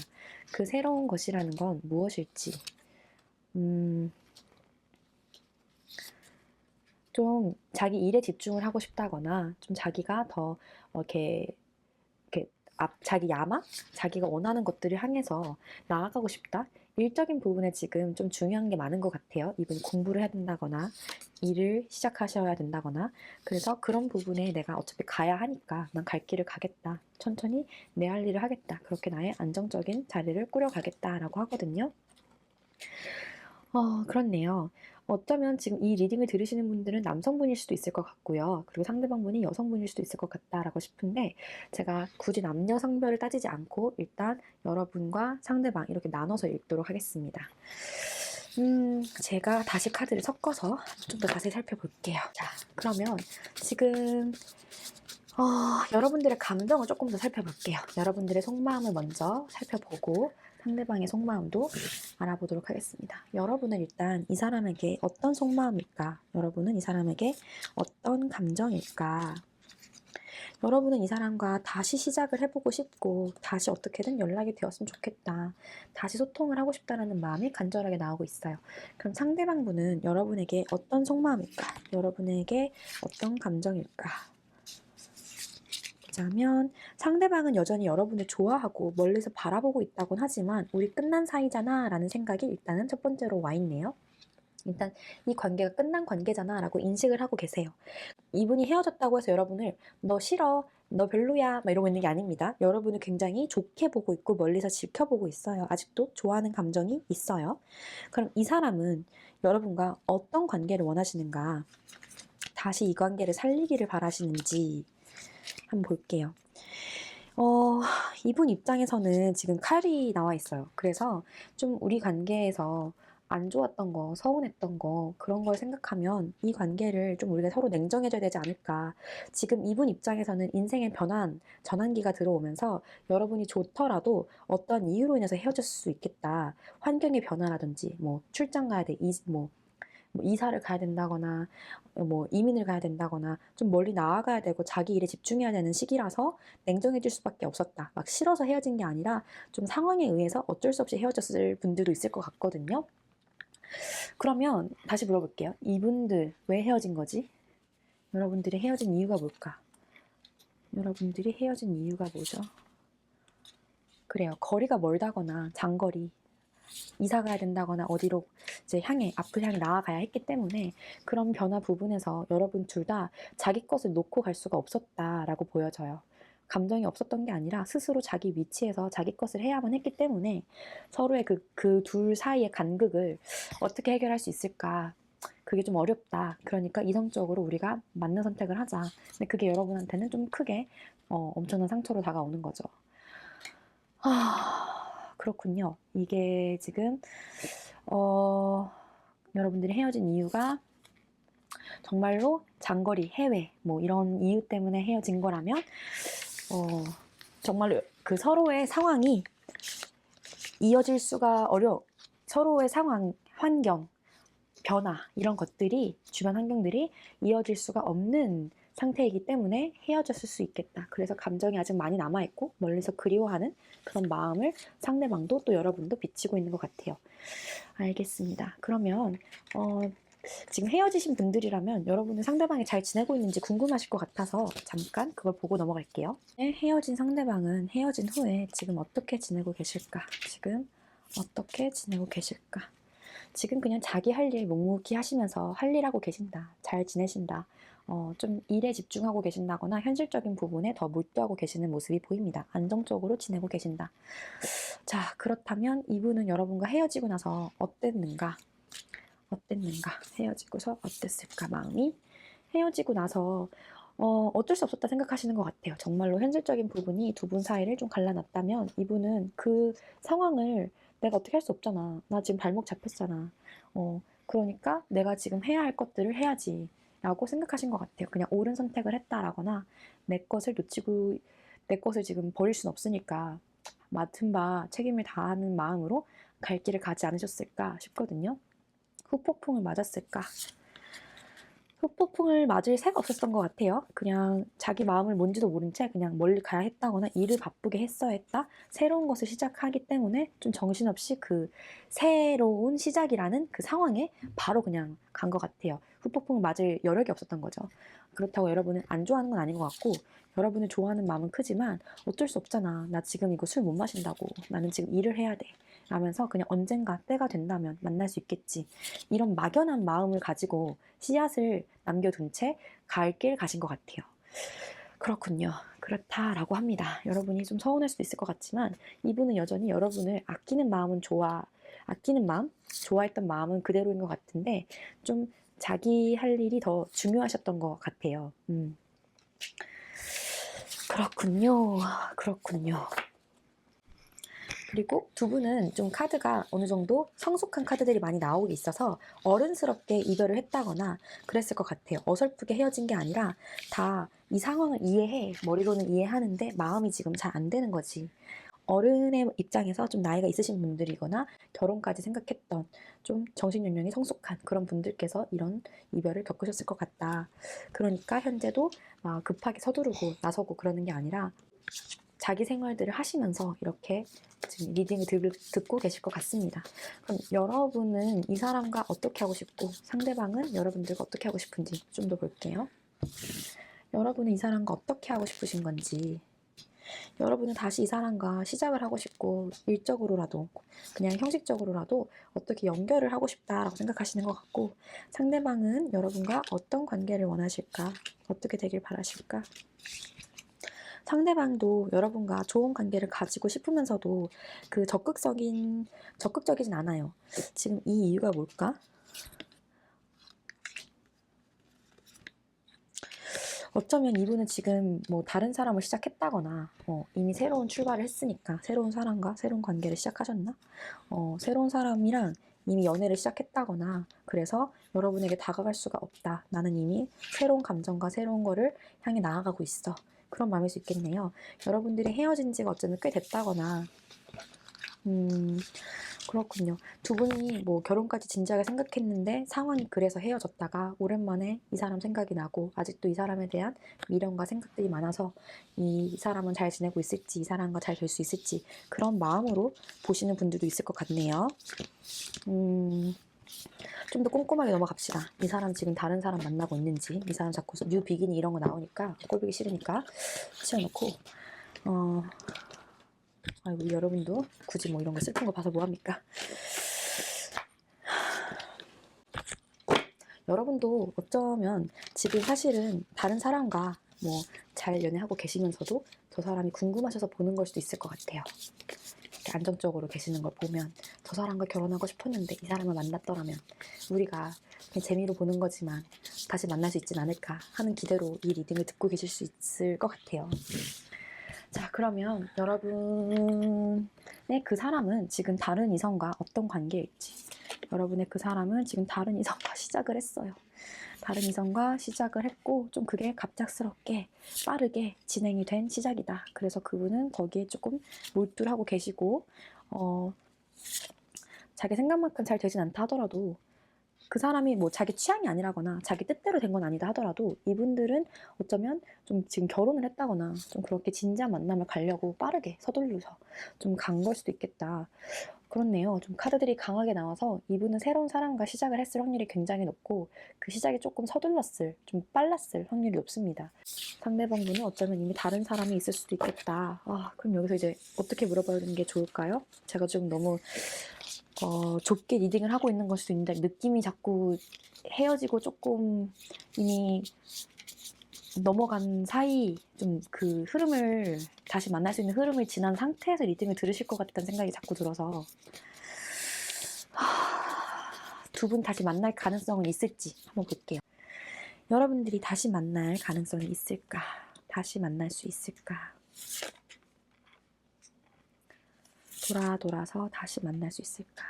그 새로운 것이라는 건 무엇일지. 좀 자기 일에 집중을 하고 싶다거나 좀 자기가 더 이렇게 자기 야망? 자기가 원하는 것들을 향해서 나아가고 싶다? 일적인 부분에 지금 좀 중요한 게 많은 것 같아요. 이분이 공부를 해야 된다거나 일을 시작하셔야 된다거나 그래서 그런 부분에 내가 어차피 가야 하니까 난 갈 길을 가겠다. 천천히 내 할 일을 하겠다. 그렇게 나의 안정적인 자리를 꾸려가겠다라고 하거든요. 그렇네요. 어쩌면 지금 이 리딩을 들으시는 분들은 남성분일 수도 있을 것 같고요. 그리고 상대방분이 여성분일 수도 있을 것 같다라고 싶은데 제가 굳이 남녀 성별을 따지지 않고 일단 여러분과 상대방 이렇게 나눠서 읽도록 하겠습니다. 제가 다시 카드를 섞어서 좀 더 자세히 살펴볼게요. 자, 그러면 지금 여러분들의 감정을 조금 더 살펴볼게요. 여러분들의 속마음을 먼저 살펴보고 상대방의 속마음도 알아보도록 하겠습니다. 여러분은 일단 이 사람에게 어떤 속마음일까? 여러분은 이 사람에게 어떤 감정일까? 여러분은 이 사람과 다시 시작을 해보고 싶고 다시 어떻게든 연락이 되었으면 좋겠다. 다시 소통을 하고 싶다는 마음이 간절하게 나오고 있어요. 그럼 상대방분은 여러분에게 어떤 속마음일까? 여러분에게 어떤 감정일까? 보자면 상대방은 여전히 여러분을 좋아하고 멀리서 바라보고 있다곤 하지만 우리 끝난 사이잖아 라는 생각이 일단은 첫 번째로 와 있네요. 일단 이 관계가 끝난 관계잖아 라고 인식을 하고 계세요. 이분이 헤어졌다고 해서 여러분을 너 싫어, 너 별로야 막 이러고 있는 게 아닙니다. 여러분을 굉장히 좋게 보고 있고 멀리서 지켜보고 있어요. 아직도 좋아하는 감정이 있어요. 그럼 이 사람은 여러분과 어떤 관계를 원하시는가? 다시 이 관계를 살리기를 바라시는지 한번 볼게요. 이분 입장에서는 지금 칼이 나와 있어요. 그래서 좀 우리 관계에서 안 좋았던 거, 서운했던 거, 그런 걸 생각하면 이 관계를 좀 우리가 서로 냉정해져야 되지 않을까. 지금 이분 입장에서는 인생의 전환기가 들어오면서 여러분이 좋더라도 어떤 이유로 인해서 헤어질 수 있겠다. 환경의 변화라든지, 뭐, 출장 가야 돼, 뭐 이사를 가야 된다거나 뭐 이민을 가야 된다거나 좀 멀리 나아가야 되고 자기 일에 집중해야 되는 시기라서 냉정해질 수밖에 없었다. 막 싫어서 헤어진 게 아니라 좀 상황에 의해서 어쩔 수 없이 헤어졌을 분들도 있을 것 같거든요. 그러면 다시 물어볼게요. 이분들 왜 헤어진 거지? 여러분들이 헤어진 이유가 뭘까? 여러분들이 헤어진 이유가 뭐죠? 그래요. 거리가 멀다거나 장거리, 이사 가야 된다거나 어디로 이제 앞을 향해 나아가야 했기 때문에 그런 변화 부분에서 여러분 둘 다 자기 것을 놓고 갈 수가 없었다라고 보여져요. 감정이 없었던 게 아니라 스스로 자기 위치에서 자기 것을 해야만 했기 때문에 서로의 그 둘 사이의 간극을 어떻게 해결할 수 있을까? 그게 좀 어렵다. 그러니까 이성적으로 우리가 맞는 선택을 하자. 근데 그게 여러분한테는 좀 크게 엄청난 상처로 다가오는 거죠. 그렇군요. 이게 지금 여러분들이 헤어진 이유가 정말로 장거리, 해외 뭐 이런 이유 때문에 헤어진 거라면 정말로 그 서로의 상황이 이어질 수가 서로의 상황, 환경, 변화 이런 것들이 주변 환경들이 이어질 수가 없는 상태이기 때문에 헤어졌을 수 있겠다. 그래서 감정이 아직 많이 남아있고 멀리서 그리워하는 그런 마음을 상대방도 또 여러분도 비치고 있는 것 같아요. 알겠습니다. 그러면 지금 헤어지신 분들이라면 여러분은 상대방이 잘 지내고 있는지 궁금하실 것 같아서 잠깐 그걸 보고 넘어갈게요. 헤어진 상대방은 헤어진 후에 지금 어떻게 지내고 계실까? 지금 어떻게 지내고 계실까? 지금 그냥 자기 할 일 묵묵히 하시면서 할 일 하고 계신다. 잘 지내신다. 좀 일에 집중하고 계신다거나 현실적인 부분에 더 몰두하고 계시는 모습이 보입니다. 안정적으로 지내고 계신다. 자, 그렇다면 이분은 여러분과 헤어지고 나서 어땠는가? 헤어지고서 어땠을까? 마음이 헤어지고 나서 어쩔 수 없었다 생각하시는 것 같아요. 정말로 현실적인 부분이 두 분 사이를 좀 갈라놨다면 이분은 그 상황을 내가 어떻게 할 수 없잖아. 나 지금 발목 잡혔잖아. 그러니까 내가 지금 해야 할 것들을 해야지 라고 생각하신 것 같아요. 그냥 옳은 선택을 했다라거나 내 것을 지금 버릴 순 없으니까 맡은 바 책임을 다하는 마음으로 갈 길을 가지 않으셨을까 싶거든요. 후폭풍을 맞았을까? 후폭풍을 맞을 새가 없었던 것 같아요. 그냥 자기 마음을 뭔지도 모른 채 그냥 멀리 가야 했다거나 일을 바쁘게 했어야 했다. 새로운 것을 시작하기 때문에 좀 정신없이 그 새로운 시작이라는 그 상황에 바로 그냥 간 것 같아요. 후폭풍을 맞을 여력이 없었던 거죠. 그렇다고 여러분은 안 좋아하는 건 아닌 것 같고 여러분을 좋아하는 마음은 크지만 어쩔 수 없잖아. 나 지금 이거 술 못 마신다고. 나는 지금 일을 해야 돼. 라면서 그냥 언젠가 때가 된다면 만날 수 있겠지. 이런 막연한 마음을 가지고 씨앗을 남겨둔 채 갈 길 가신 것 같아요. 그렇군요. 그렇다라고 합니다. 여러분이 좀 서운할 수도 있을 것 같지만 이분은 여전히 여러분을 아끼는 마음, 좋아했던 마음은 그대로인 것 같은데 좀 자기 할 일이 더 중요하셨던 것 같아요. 그렇군요. 그리고 두 분은 좀 카드가 어느 정도 성숙한 카드들이 많이 나오고 있어서 어른스럽게 이별을 했다거나 그랬을 것 같아요. 어설프게 헤어진 게 아니라 다 이 상황을 이해해. 머리로는 이해하는데 마음이 지금 잘 안 되는 거지. 어른의 입장에서 좀 나이가 있으신 분들이거나 결혼까지 생각했던 좀 정신연령이 성숙한 그런 분들께서 이런 이별을 겪으셨을 것 같다. 그러니까 현재도 막 급하게 서두르고 나서고 그러는 게 아니라 자기 생활들을 하시면서 이렇게 지금 리딩을 듣고 계실 것 같습니다. 그럼 여러분은 이 사람과 어떻게 하고 싶고 상대방은 여러분들과 어떻게 하고 싶은지 좀 더 볼게요. 여러분은 이 사람과 어떻게 하고 싶으신 건지, 여러분은 다시 이 사람과 시작을 하고 싶고 일적으로라도 그냥 형식적으로라도 어떻게 연결을 하고 싶다라고 생각하시는 것 같고, 상대방은 여러분과 어떤 관계를 원하실까, 어떻게 되길 바라실까. 상대방도 여러분과 좋은 관계를 가지고 싶으면서도 그 적극적이진 않아요. 지금 이 이유가 뭘까? 어쩌면 이분은 지금 뭐 다른 사람을 시작했다거나 이미 새로운 출발을 했으니까 새로운 사람과 새로운 관계를 시작하셨나? 새로운 사람이랑 이미 연애를 시작했다거나 그래서 여러분에게 다가갈 수가 없다. 나는 이미 새로운 감정과 새로운 거를 향해 나아가고 있어. 그런 마음일 수 있겠네요. 여러분들이 헤어진 지가 어쩌면 꽤 됐다거나 그렇군요. 두 분이 뭐 결혼까지 진지하게 생각했는데 상황이 그래서 헤어졌다가 오랜만에 이 사람 생각이 나고 아직도 이 사람에 대한 미련과 생각들이 많아서 이 사람은 잘 지내고 있을지, 이 사람과 잘 될 수 있을지 그런 마음으로 보시는 분들도 있을 것 같네요. 좀 더 꼼꼼하게 넘어갑시다. 이 사람 지금 다른 사람 만나고 있는지, 이 사람 자꾸 뉴 비기니 이런 거 나오니까 꼴보기 싫으니까 치워놓고 아이고 여러분도 굳이 뭐 이런 거 슬픈 거 봐서 뭐합니까? 여러분도 어쩌면 지금 사실은 다른 사람과 뭐 잘 연애하고 계시면서도 저 사람이 궁금하셔서 보는 걸 수도 있을 것 같아요. 이렇게 안정적으로 계시는 걸 보면 저 사람과 결혼하고 싶었는데 이 사람을 만났더라면 우리가 그냥 재미로 보는 거지만 다시 만날 수 있진 않을까 하는 기대로 이 리딩을 듣고 계실 수 있을 것 같아요. 자, 그러면 여러분의 그 사람은 지금 다른 이성과 어떤 관계일지, 여러분의 그 사람은 지금 다른 이성과 시작을 했어요. 다른 이성과 시작을 했고 좀 그게 갑작스럽게 빠르게 진행이 된 시작이다. 그래서 그분은 거기에 조금 몰두를 하고 계시고 자기 생각만큼 잘 되진 않다 하더라도 그 사람이 뭐 자기 취향이 아니라거나 자기 뜻대로 된 건 아니다 하더라도 이분들은 어쩌면 좀 지금 결혼을 했다거나 좀 그렇게 진지한 만남을 가려고 빠르게 서둘러서 좀 간 걸 수도 있겠다. 그렇네요. 좀 카드들이 강하게 나와서 이분은 새로운 사람과 시작을 했을 확률이 굉장히 높고 그 시작이 조금 서둘렀을, 좀 빨랐을 확률이 높습니다. 상대방분은 어쩌면 이미 다른 사람이 있을 수도 있겠다. 그럼 여기서 이제 어떻게 물어보는 게 좋을까요? 제가 좀 너무 좁게 리딩을 하고 있는 걸 수도 있는데 느낌이 자꾸 헤어지고 조금 이미 넘어간 사이 좀 그 흐름을 다시 만날 수 있는 흐름을 지난 상태에서 리딩을 들으실 것 같다는 생각이 자꾸 들어서 두 분 다시 만날 가능성은 있을지 한번 볼게요. 여러분들이 다시 만날 가능성이 있을까? 다시 만날 수 있을까? 돌아서 다시 만날 수 있을까?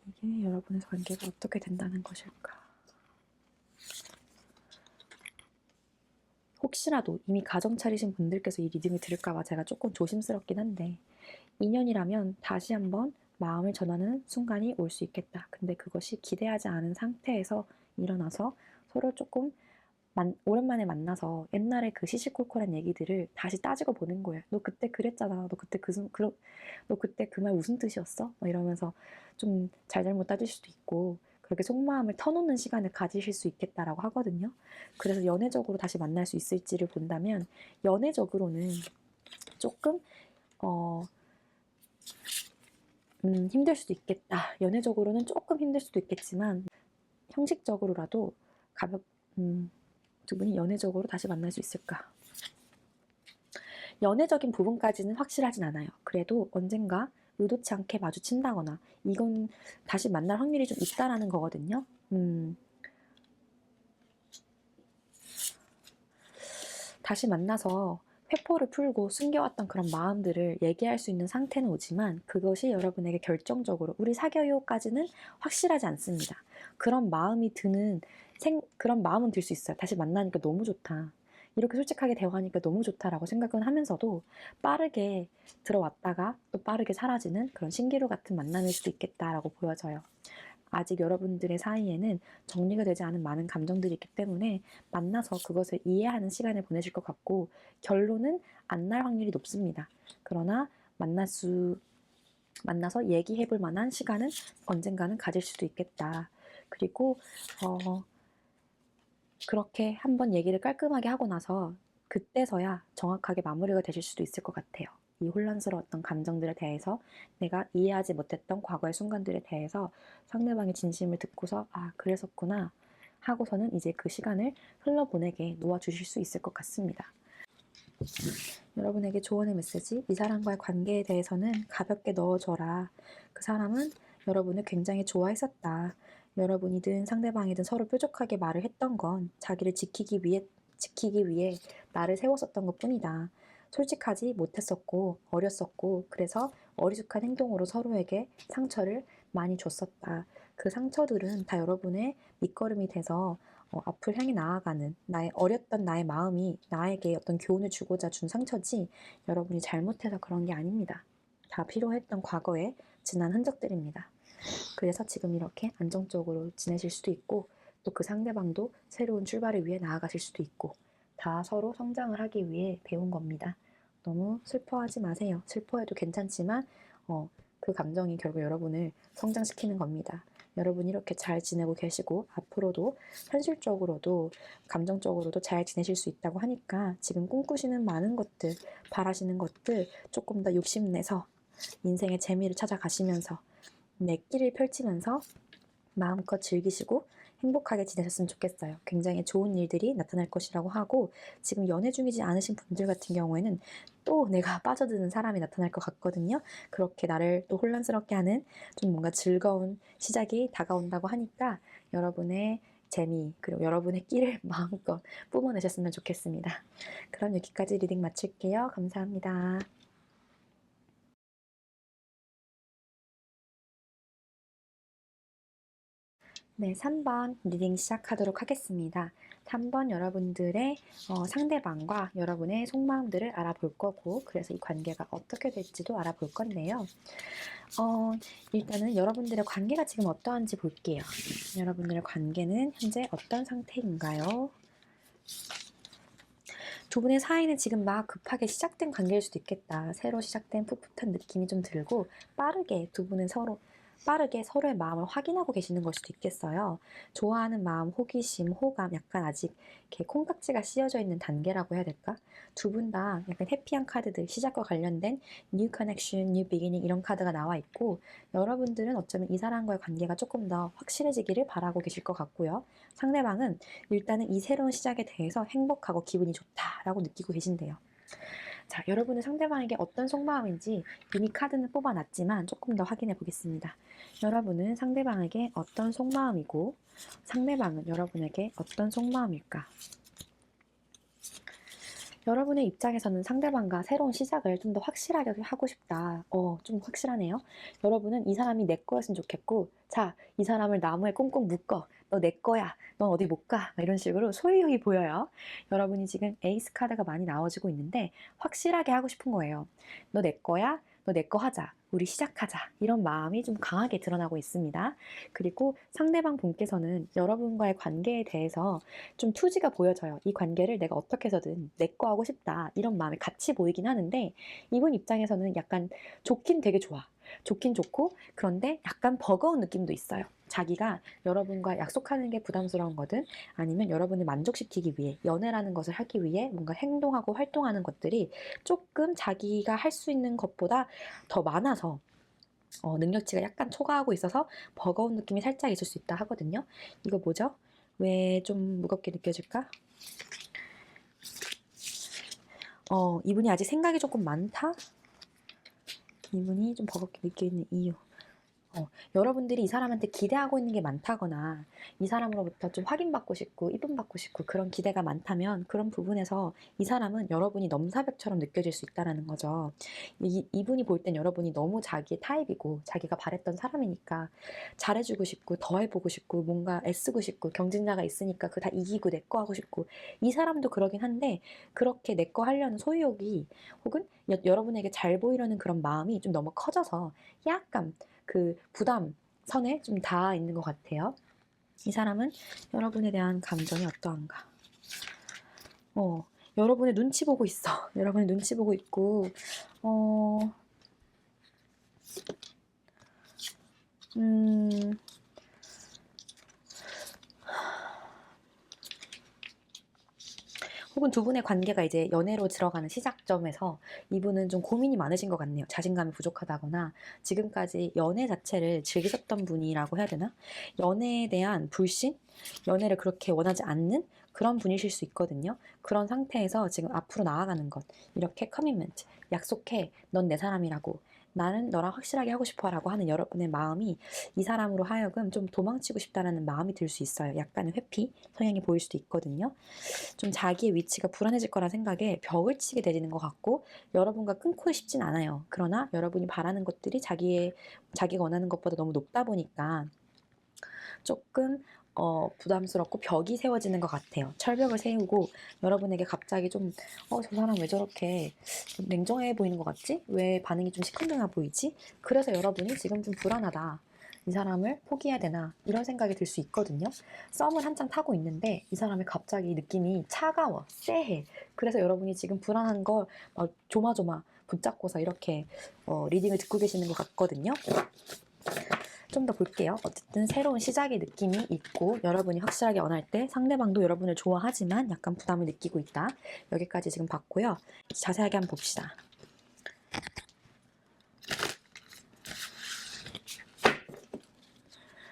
이게 여러분의 관계가 어떻게 된다는 것일까? 혹시라도 이미 가정 차리신 분들께서 이 리딩을 들을까봐 제가 조금 조심스럽긴 한데 인연이라면 다시 한번 마음을 전하는 순간이 올 수 있겠다. 근데 그것이 기대하지 않은 상태에서 일어나서 서로 조금 오랜만에 만나서 옛날에 그 시시콜콜한 얘기들을 다시 따지고 보는 거예요. 너 그때 그랬잖아. 너 그때 너 그때 그 말 무슨 뜻이었어? 막 이러면서 좀 잘잘못 따질 수도 있고 그렇게 속마음을 터놓는 시간을 가지실 수 있겠다라고 하거든요. 그래서 연애적으로 다시 만날 수 있을지를 본다면 연애적으로는 조금 힘들 수도 있겠다. 연애적으로는 조금 힘들 수도 있겠지만 형식적으로라도 두 분이 연애적으로 다시 만날 수 있을까? 연애적인 부분까지는 확실하진 않아요. 그래도 언젠가 의도치 않게 마주친다거나 이건 다시 만날 확률이 좀 있다라는 거거든요. 다시 만나서 회포를 풀고 숨겨왔던 그런 마음들을 얘기할 수 있는 상태는 오지만 그것이 여러분에게 결정적으로 우리 사겨요까지는 확실하지 않습니다. 그런 마음이 드는 그런 마음은 들 수 있어요. 다시 만나니까 너무 좋다. 이렇게 솔직하게 대화하니까 너무 좋다라고 생각은 하면서도 빠르게 들어왔다가 또 빠르게 사라지는 그런 신기루 같은 만남일 수도 있겠다라고 보여져요. 아직 여러분들의 사이에는 정리가 되지 않은 많은 감정들이 있기 때문에 만나서 그것을 이해하는 시간을 보내실 것 같고 결론은 안 날 확률이 높습니다. 그러나 만나서 얘기해 볼 만한 시간은 언젠가는 가질 수도 있겠다. 그리고 그렇게 한번 얘기를 깔끔하게 하고 나서 그때서야 정확하게 마무리가 되실 수도 있을 것 같아요. 이 혼란스러웠던 감정들에 대해서 내가 이해하지 못했던 과거의 순간들에 대해서 상대방의 진심을 듣고서 아 그랬었구나 하고서는 이제 그 시간을 흘러보내게 놓아주실 수 있을 것 같습니다. 여러분에게 조언의 메시지, 이 사람과의 관계에 대해서는 가볍게 넣어줘라. 그 사람은 여러분을 굉장히 좋아했었다. 여러분이든 상대방이든 서로 뾰족하게 말을 했던 건 자기를 지키기 위해 나를 세웠었던 것 뿐이다. 솔직하지 못했었고, 어렸었고, 그래서 어리숙한 행동으로 서로에게 상처를 많이 줬었다. 그 상처들은 다 여러분의 밑거름이 돼서 앞을 향해 나아가는 어렸던 나의 마음이 나에게 어떤 교훈을 주고자 준 상처지 여러분이 잘못해서 그런 게 아닙니다. 다 필요했던 과거의 지난 흔적들입니다. 그래서 지금 이렇게 안정적으로 지내실 수도 있고 또 그 상대방도 새로운 출발을 위해 나아가실 수도 있고 다 서로 성장을 하기 위해 배운 겁니다. 너무 슬퍼하지 마세요. 슬퍼해도 괜찮지만 그 감정이 결국 여러분을 성장시키는 겁니다. 여러분이 이렇게 잘 지내고 계시고 앞으로도 현실적으로도 감정적으로도 잘 지내실 수 있다고 하니까 지금 꿈꾸시는 많은 것들, 바라시는 것들 조금 더 욕심내서 인생의 재미를 찾아가시면서 내 끼를 펼치면서 마음껏 즐기시고 행복하게 지내셨으면 좋겠어요. 굉장히 좋은 일들이 나타날 것이라고 하고 지금 연애 중이지 않으신 분들 같은 경우에는 또 내가 빠져드는 사람이 나타날 것 같거든요. 그렇게 나를 또 혼란스럽게 하는 좀 뭔가 즐거운 시작이 다가온다고 하니까 여러분의 재미 그리고 여러분의 끼를 마음껏 뿜어내셨으면 좋겠습니다. 그럼 여기까지 리딩 마칠게요. 감사합니다. 네, 3번 리딩 시작하도록 하겠습니다. 3번 여러분들의 상대방과 여러분의 속마음들을 알아볼 거고 그래서 이 관계가 어떻게 될지도 알아볼 건데요. 일단은 여러분들의 관계가 지금 어떠한지 볼게요. 여러분들의 관계는 현재 어떤 상태인가요? 두 분의 사이는 지금 막 급하게 시작된 관계일 수도 있겠다. 새로 시작된 풋풋한 느낌이 좀 들고 두 분은 빠르게 서로의 마음을 확인하고 계시는 걸 수도 있겠어요. 좋아하는 마음, 호기심, 호감, 약간 아직 이렇게 콩깍지가 씌어져 있는 단계라고 해야 될까? 두 분 다 약간 해피한 카드들, 시작과 관련된 New Connection, New Beginning 이런 카드가 나와 있고 여러분들은 어쩌면 이 사람과의 관계가 조금 더 확실해지기를 바라고 계실 것 같고요. 상대방은 일단은 이 새로운 시작에 대해서 행복하고 기분이 좋다라고 느끼고 계신대요. 자, 여러분은 상대방에게 어떤 속마음인지 이미 카드는 뽑아놨지만 조금 더 확인해 보겠습니다. 여러분은 상대방에게 어떤 속마음이고 상대방은 여러분에게 어떤 속마음일까? 여러분의 입장에서는 상대방과 새로운 시작을 좀 더 확실하게 하고 싶다. 좀 확실하네요. 여러분은 이 사람이 내 거였으면 좋겠고, 자, 이 사람을 나무에 꽁꽁 묶어. 너 내 거야. 넌 어디 못 가. 이런 식으로 소유욕이 보여요. 여러분이 지금 에이스 카드가 많이 나와지고 있는데, 확실하게 하고 싶은 거예요. 너 내 거야. 너 내 거 하자. 우리 시작하자. 이런 마음이 좀 강하게 드러나고 있습니다. 그리고 상대방 분께서는 여러분과의 관계에 대해서 좀 투지가 보여져요. 이 관계를 내가 어떻게 해서든 내 거 하고 싶다. 이런 마음이 같이 보이긴 하는데 이분 입장에서는 약간 좋긴 되게 좋아. 좋긴 좋고 그런데 약간 버거운 느낌도 있어요. 자기가 여러분과 약속하는 게 부담스러운 거든 아니면 여러분을 만족시키기 위해 연애라는 것을 하기 위해 뭔가 행동하고 활동하는 것들이 조금 자기가 할 수 있는 것보다 더 많아서 능력치가 약간 초과하고 있어서 버거운 느낌이 살짝 있을 수 있다 하거든요. 이거 뭐죠? 왜 좀 무겁게 느껴질까? 이분이 아직 생각이 조금 많다? 이분이 좀 버겁게 느끼는 이유. 여러분들이 이 사람한테 기대하고 있는 게 많다거나 이 사람으로부터 좀 확인받고 싶고 이쁨받고 싶고 그런 기대가 많다면 그런 부분에서 이 사람은 여러분이 넘사벽처럼 느껴질 수 있다는 거죠. 이분이 볼 땐 여러분이 너무 자기의 타입이고 자기가 바랬던 사람이니까 잘해주고 싶고 더 해보고 싶고 뭔가 애쓰고 싶고 경쟁자가 있으니까 그 다 이기고 내 거 하고 싶고 이 사람도 그러긴 한데 그렇게 내 거 하려는 소유욕이 혹은 여러분에게 잘 보이려는 그런 마음이 좀 너무 커져서 약간 그 부담 선에 좀 닿아 있는 것 같아요. 이 사람은 여러분에 대한 감정이 어떠한가? 여러분의 눈치 보고 있어. 여러분의 눈치 보고 있고, 어, 음, 혹은 두 분의 관계가 이제 연애로 들어가는 시작점에서 이분은 좀 고민이 많으신 것 같네요. 자신감이 부족하다거나 지금까지 연애 자체를 즐기셨던 분이라고 해야 되나? 연애에 대한 불신? 연애를 그렇게 원하지 않는 그런 분이실 수 있거든요. 그런 상태에서 지금 앞으로 나아가는 것. 이렇게 커미트먼트, 약속해. 넌 내 사람이라고. 나는 너랑 확실하게 하고 싶어 라고 하는 여러분의 마음이 이 사람으로 하여금 좀 도망치고 싶다라는 마음이 들 수 있어요. 약간의 회피 성향이 보일 수도 있거든요. 좀 자기의 위치가 불안해질 거란 생각에 벽을 치게 되는 것 같고 여러분과 끊고 싶진 않아요. 그러나 여러분이 바라는 것들이 자기가 원하는 것보다 너무 높다 보니까 조금 부담스럽고 벽이 세워지는 것 같아요. 철벽을 세우고 여러분에게 갑자기 좀 저 사람 왜 저렇게 좀 냉정해 보이는 것 같지? 왜 반응이 좀 시큰둥해 보이지? 그래서 여러분이 지금 좀 불안하다. 이 사람을 포기해야 되나 이런 생각이 들 수 있거든요. 썸을 한창 타고 있는데 이 사람이 갑자기 느낌이 차가워, 쎄해. 그래서 여러분이 지금 불안한 걸 조마조마 붙잡고서 이렇게 리딩을 듣고 계시는 것 같거든요. 좀 더 볼게요. 어쨌든 새로운 시작의 느낌이 있고 여러분이 확실하게 원할 때 상대방도 여러분을 좋아하지만 약간 부담을 느끼고 있다. 여기까지 지금 봤고요. 자세하게 한번 봅시다.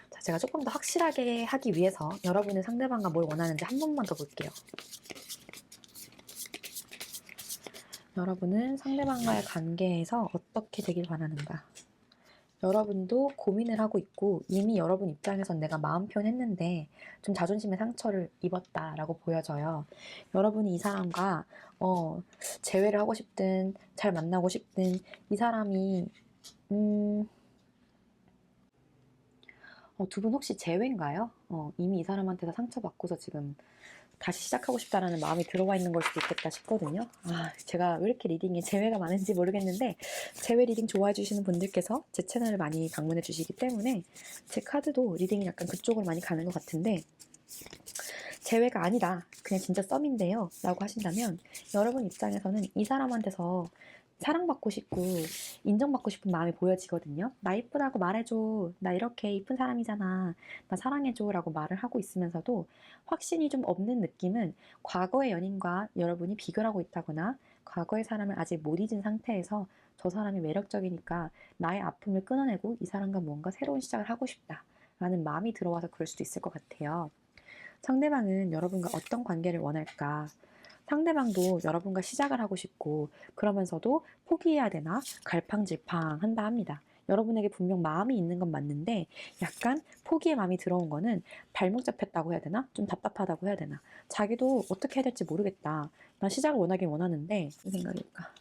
자, 제가 조금 더 확실하게 하기 위해서 여러분은 상대방과 뭘 원하는지 한 번만 더 볼게요. 여러분은 상대방과의 관계에서 어떻게 되길 바라는가? 여러분도 고민을 하고 있고 이미 여러분 입장에선 내가 마음 표현했는데 좀 자존심의 상처를 입었다라고 보여져요. 여러분이 이 사람과 재회를 하고 싶든 잘 만나고 싶든 이 사람이 두 분 혹시 재회인가요? 이미 이 사람한테서 상처받고서 지금 다시 시작하고 싶다라는 마음이 들어와 있는 걸 수도 있겠다 싶거든요. 제가 왜 이렇게 리딩에 재회가 많은지 모르겠는데 재회 리딩 좋아해 주시는 분들께서 제 채널을 많이 방문해 주시기 때문에 제 카드도 리딩이 약간 그쪽으로 많이 가는 것 같은데 재회가 아니다. 그냥 진짜 썸인데요. 라고 하신다면 여러분 입장에서는 이 사람한테서 사랑받고 싶고 인정받고 싶은 마음이 보여지거든요. 나 이쁘다고 말해줘. 나 이렇게 이쁜 사람이잖아. 나 사랑해줘. 라고 말을 하고 있으면서도 확신이 좀 없는 느낌은 과거의 연인과 여러분이 비교를 하고 있다거나 과거의 사람을 아직 못 잊은 상태에서 저 사람이 매력적이니까 나의 아픔을 끊어내고 이 사람과 뭔가 새로운 시작을 하고 싶다. 라는 마음이 들어와서 그럴 수도 있을 것 같아요. 상대방은 여러분과 어떤 관계를 원할까? 상대방도 여러분과 시작을 하고 싶고 그러면서도 포기해야 되나 갈팡질팡한다 합니다. 여러분에게 분명 마음이 있는 건 맞는데 약간 포기의 마음이 들어온 거는 발목 잡혔다고 해야 되나? 좀 답답하다고 해야 되나? 자기도 어떻게 해야 될지 모르겠다. 난 시작을 원하긴 원하는데 무슨 생각일까?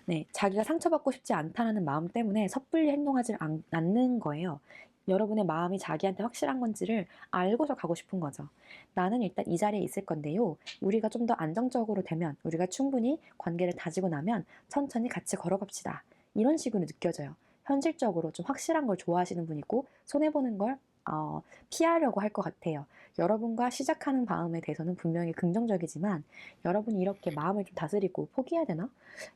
네, 자기가 상처받고 싶지 않다는 마음 때문에 섣불리 행동하지 않는 거예요. 여러분의 마음이 자기한테 확실한 건지를 알고서 가고 싶은 거죠. 나는 일단 이 자리에 있을 건데요. 우리가 좀 더 안정적으로 되면, 우리가 충분히 관계를 다지고 나면 천천히 같이 걸어갑시다. 이런 식으로 느껴져요. 현실적으로 좀 확실한 걸 좋아하시는 분이고 손해보는 걸 피하려고 할 것 같아요. 여러분과 시작하는 마음에 대해서는 분명히 긍정적이지만 여러분이 이렇게 마음을 좀 다스리고 포기해야 되나?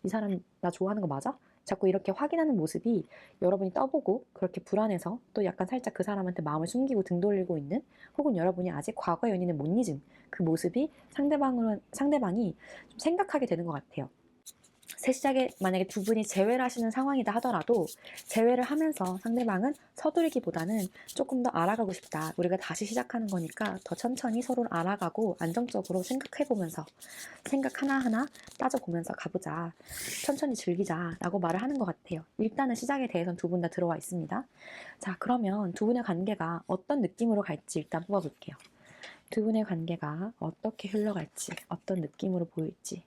이 사람 나 좋아하는 거 맞아? 자꾸 이렇게 확인하는 모습이 여러분이 떠보고 그렇게 불안해서 또 약간 살짝 그 사람한테 마음을 숨기고 등 돌리고 있는 혹은 여러분이 아직 과거 연인을 못 잊은 그 모습이 상대방이 좀 생각하게 되는 것 같아요. 새 시작에 만약에 두 분이 재회를 하시는 상황이다 하더라도 재회를 하면서 상대방은 서두르기보다는 조금 더 알아가고 싶다. 우리가 다시 시작하는 거니까 더 천천히 서로를 알아가고 안정적으로 생각해보면서 생각 하나하나 따져보면서 가보자. 천천히 즐기자라고 말을 하는 것 같아요. 일단은 시작에 대해서는 두 분 다 들어와 있습니다. 자, 그러면 두 분의 관계가 어떤 느낌으로 갈지 일단 뽑아볼게요. 두 분의 관계가 어떻게 흘러갈지, 어떤 느낌으로 보일지.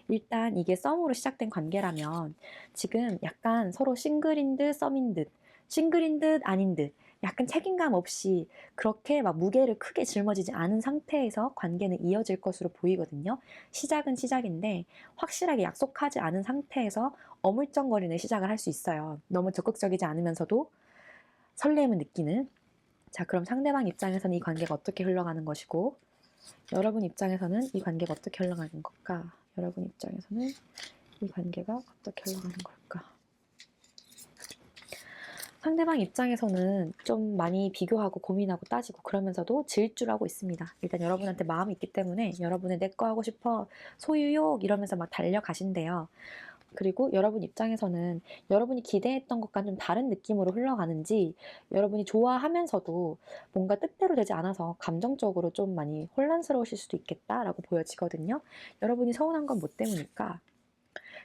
일단 이게 썸으로 시작된 관계라면 지금 약간 서로 싱글인 듯 썸인 듯, 싱글인 듯 아닌 듯, 약간 책임감 없이 그렇게 막 무게를 크게 짊어지지 않은 상태에서 관계는 이어질 것으로 보이거든요. 시작은 시작인데 확실하게 약속하지 않은 상태에서 어물쩡거리는 시작을 할 수 있어요. 너무 적극적이지 않으면서도 설렘을 느끼는. 자, 그럼 상대방 입장에서는 이 관계가 어떻게 흘러가는 것이고 여러분 입장에서는 이 관계가 어떻게 흘러가는 걸까? 여러분 입장에서는 이 관계가 어떻게 흘러가는 걸까? 상대방 입장에서는 좀 많이 비교하고 고민하고 따지고 그러면서도 질주를 하고 있습니다. 일단 여러분한테 마음이 있기 때문에 여러분의 내 거 하고 싶어 소유욕 이러면서 막 달려가신대요. 그리고 여러분 입장에서는 여러분이 기대했던 것과 좀 다른 느낌으로 흘러가는지 여러분이 좋아하면서도 뭔가 뜻대로 되지 않아서 감정적으로 좀 많이 혼란스러우실 수도 있겠다라고 보여지거든요. 여러분이 서운한 건 뭐 때문일까?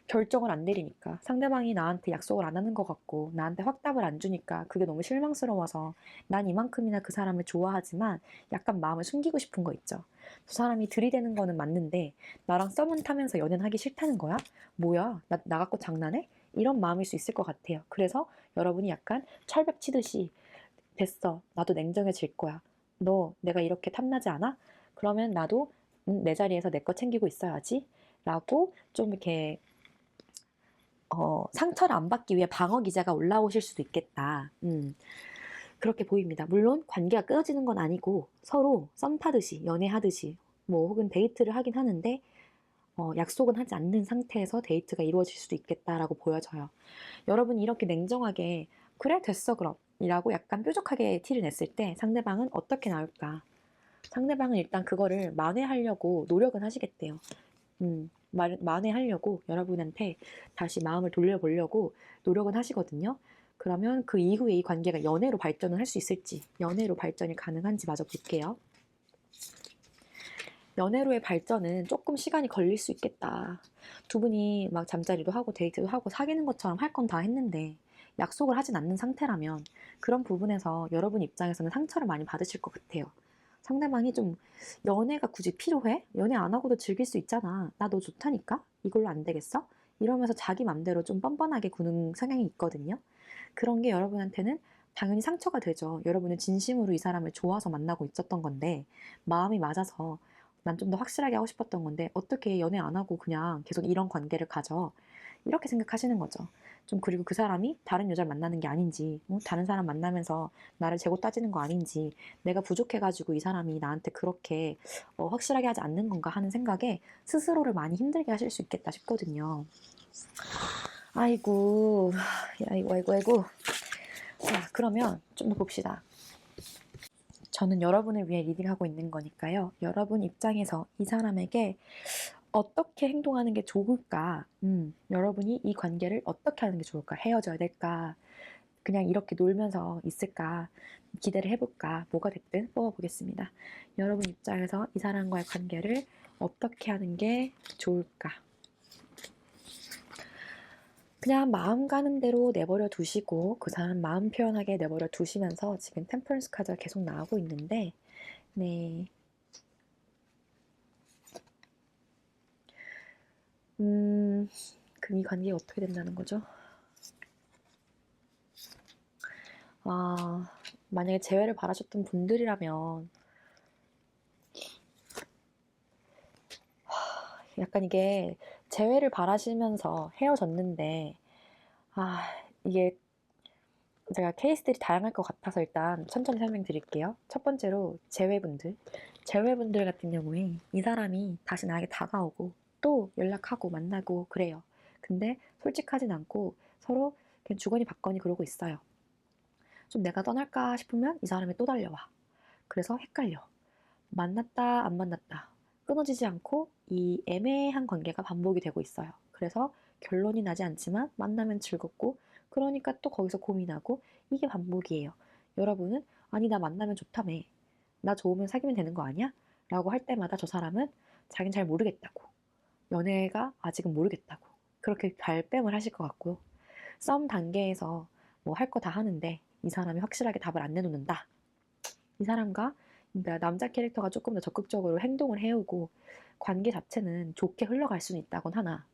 결정을 안 내리니까 상대방이 나한테 약속을 안 하는 것 같고 나한테 확답을 안 주니까 그게 너무 실망스러워서 난 이만큼이나 그 사람을 좋아하지만 약간 마음을 숨기고 싶은 거 있죠. 두 사람이 들이대는 거는 맞는데 나랑 썸은 타면서 연애는 하기 싫다는 거야? 뭐야? 나 갖고 장난해? 이런 마음일 수 있을 것 같아요. 그래서 여러분이 약간 철벽 치듯이 됐어. 나도 냉정해질 거야. 너 내가 이렇게 탐나지 않아? 그러면 나도 내 자리에서 내 거 챙기고 있어야지. 라고 좀 이렇게 상처를 안 받기 위해 방어 기제가 올라오실 수도 있겠다. 그렇게 보입니다. 물론 관계가 끊어지는 건 아니고 서로 썸 타듯이 연애하듯이 뭐 혹은 데이트를 하긴 하는데 약속은 하지 않는 상태에서 데이트가 이루어질 수도 있겠다라고 보여져요. 여러분이 이렇게 냉정하게 그래 됐어 그럼 이라고 약간 뾰족하게 티를 냈을 때 상대방은 어떻게 나올까? 상대방은 일단 그거를 만회하려고 노력은 하시겠대요. 만회하려고 여러분한테 다시 마음을 돌려보려고 노력은 하시거든요. 그러면 그 이후에 이 관계가 연애로 발전을 할 수 있을지, 연애로 발전이 가능한지 마저 볼게요. 연애로의 발전은 조금 시간이 걸릴 수 있겠다. 두 분이 막 잠자리도 하고 데이트도 하고 사귀는 것처럼 할 건 다 했는데 약속을 하진 않는 상태라면 그런 부분에서 여러분 입장에서는 상처를 많이 받으실 것 같아요. 상대방이 좀 연애가 굳이 필요해? 연애 안 하고도 즐길 수 있잖아. 나 너 좋다니까? 이걸로 안 되겠어? 이러면서 자기 맘대로 좀 뻔뻔하게 구는 성향이 있거든요. 그런 게 여러분한테는 당연히 상처가 되죠. 여러분은 진심으로 이 사람을 좋아서 만나고 있었던 건데 마음이 맞아서 난 좀 더 확실하게 하고 싶었던 건데 어떻게 연애 안 하고 그냥 계속 이런 관계를 가져? 이렇게 생각하시는 거죠. 좀 그리고 그 사람이 다른 여자를 만나는 게 아닌지, 다른 사람 만나면서 나를 재고 따지는 거 아닌지, 내가 부족해가지고 이 사람이 나한테 그렇게 확실하게 하지 않는 건가 하는 생각에 스스로를 많이 힘들게 하실 수 있겠다 싶거든요. 아이고, 아이고. 자, 그러면 좀 더 봅시다. 저는 여러분을 위해 리딩하고 있는 거니까요. 여러분 입장에서 이 사람에게 어떻게 행동하는 게 좋을까? 여러분이 이 관계를 어떻게 하는 게 좋을까? 헤어져야 될까? 그냥 이렇게 놀면서 있을까? 기대를 해볼까? 뭐가 됐든 뽑아보겠습니다. 여러분 입장에서 이 사람과의 관계를 어떻게 하는 게 좋을까? 그냥 마음 가는 대로 내버려 두시고 그 사람 마음 표현하게 내버려 두시면서 지금 템퍼런스 카드가 계속 나오고 있는데 네. 그럼 이 관계가 어떻게 된다는 거죠? 만약에 재회를 바라셨던 분들이라면 약간 이게 재회를 바라시면서 헤어졌는데 이게 제가 케이스들이 다양할 것 같아서 일단 천천히 설명드릴게요. 첫 번째로 재회분들 같은 경우에 이 사람이 다시 나에게 다가오고 또 연락하고 만나고 그래요. 근데 솔직하진 않고 서로 그냥 주거니 받거니 그러고 있어요. 좀 내가 떠날까 싶으면 이 사람이 또 달려와. 그래서 헷갈려. 만났다 안 만났다 끊어지지 않고 이 애매한 관계가 반복이 되고 있어요. 그래서 결론이 나지 않지만 만나면 즐겁고 그러니까 또 거기서 고민하고 이게 반복이에요. 여러분은 아니 나 만나면 좋다며. 나 좋으면 사귀면 되는 거 아니야? 라고 할 때마다 저 사람은 자긴 잘 모르겠다고. 연애가 아직은 모르겠다고. 그렇게 발뺌을 하실 것 같고요. 썸 단계에서 뭐 할 거 다 하는데 이 사람이 확실하게 답을 안 내놓는다. 이 사람과 그러니까 남자 캐릭터가 조금 더 적극적으로 행동을 해오고 관계 자체는 좋게 흘러갈 수는 있다곤 하나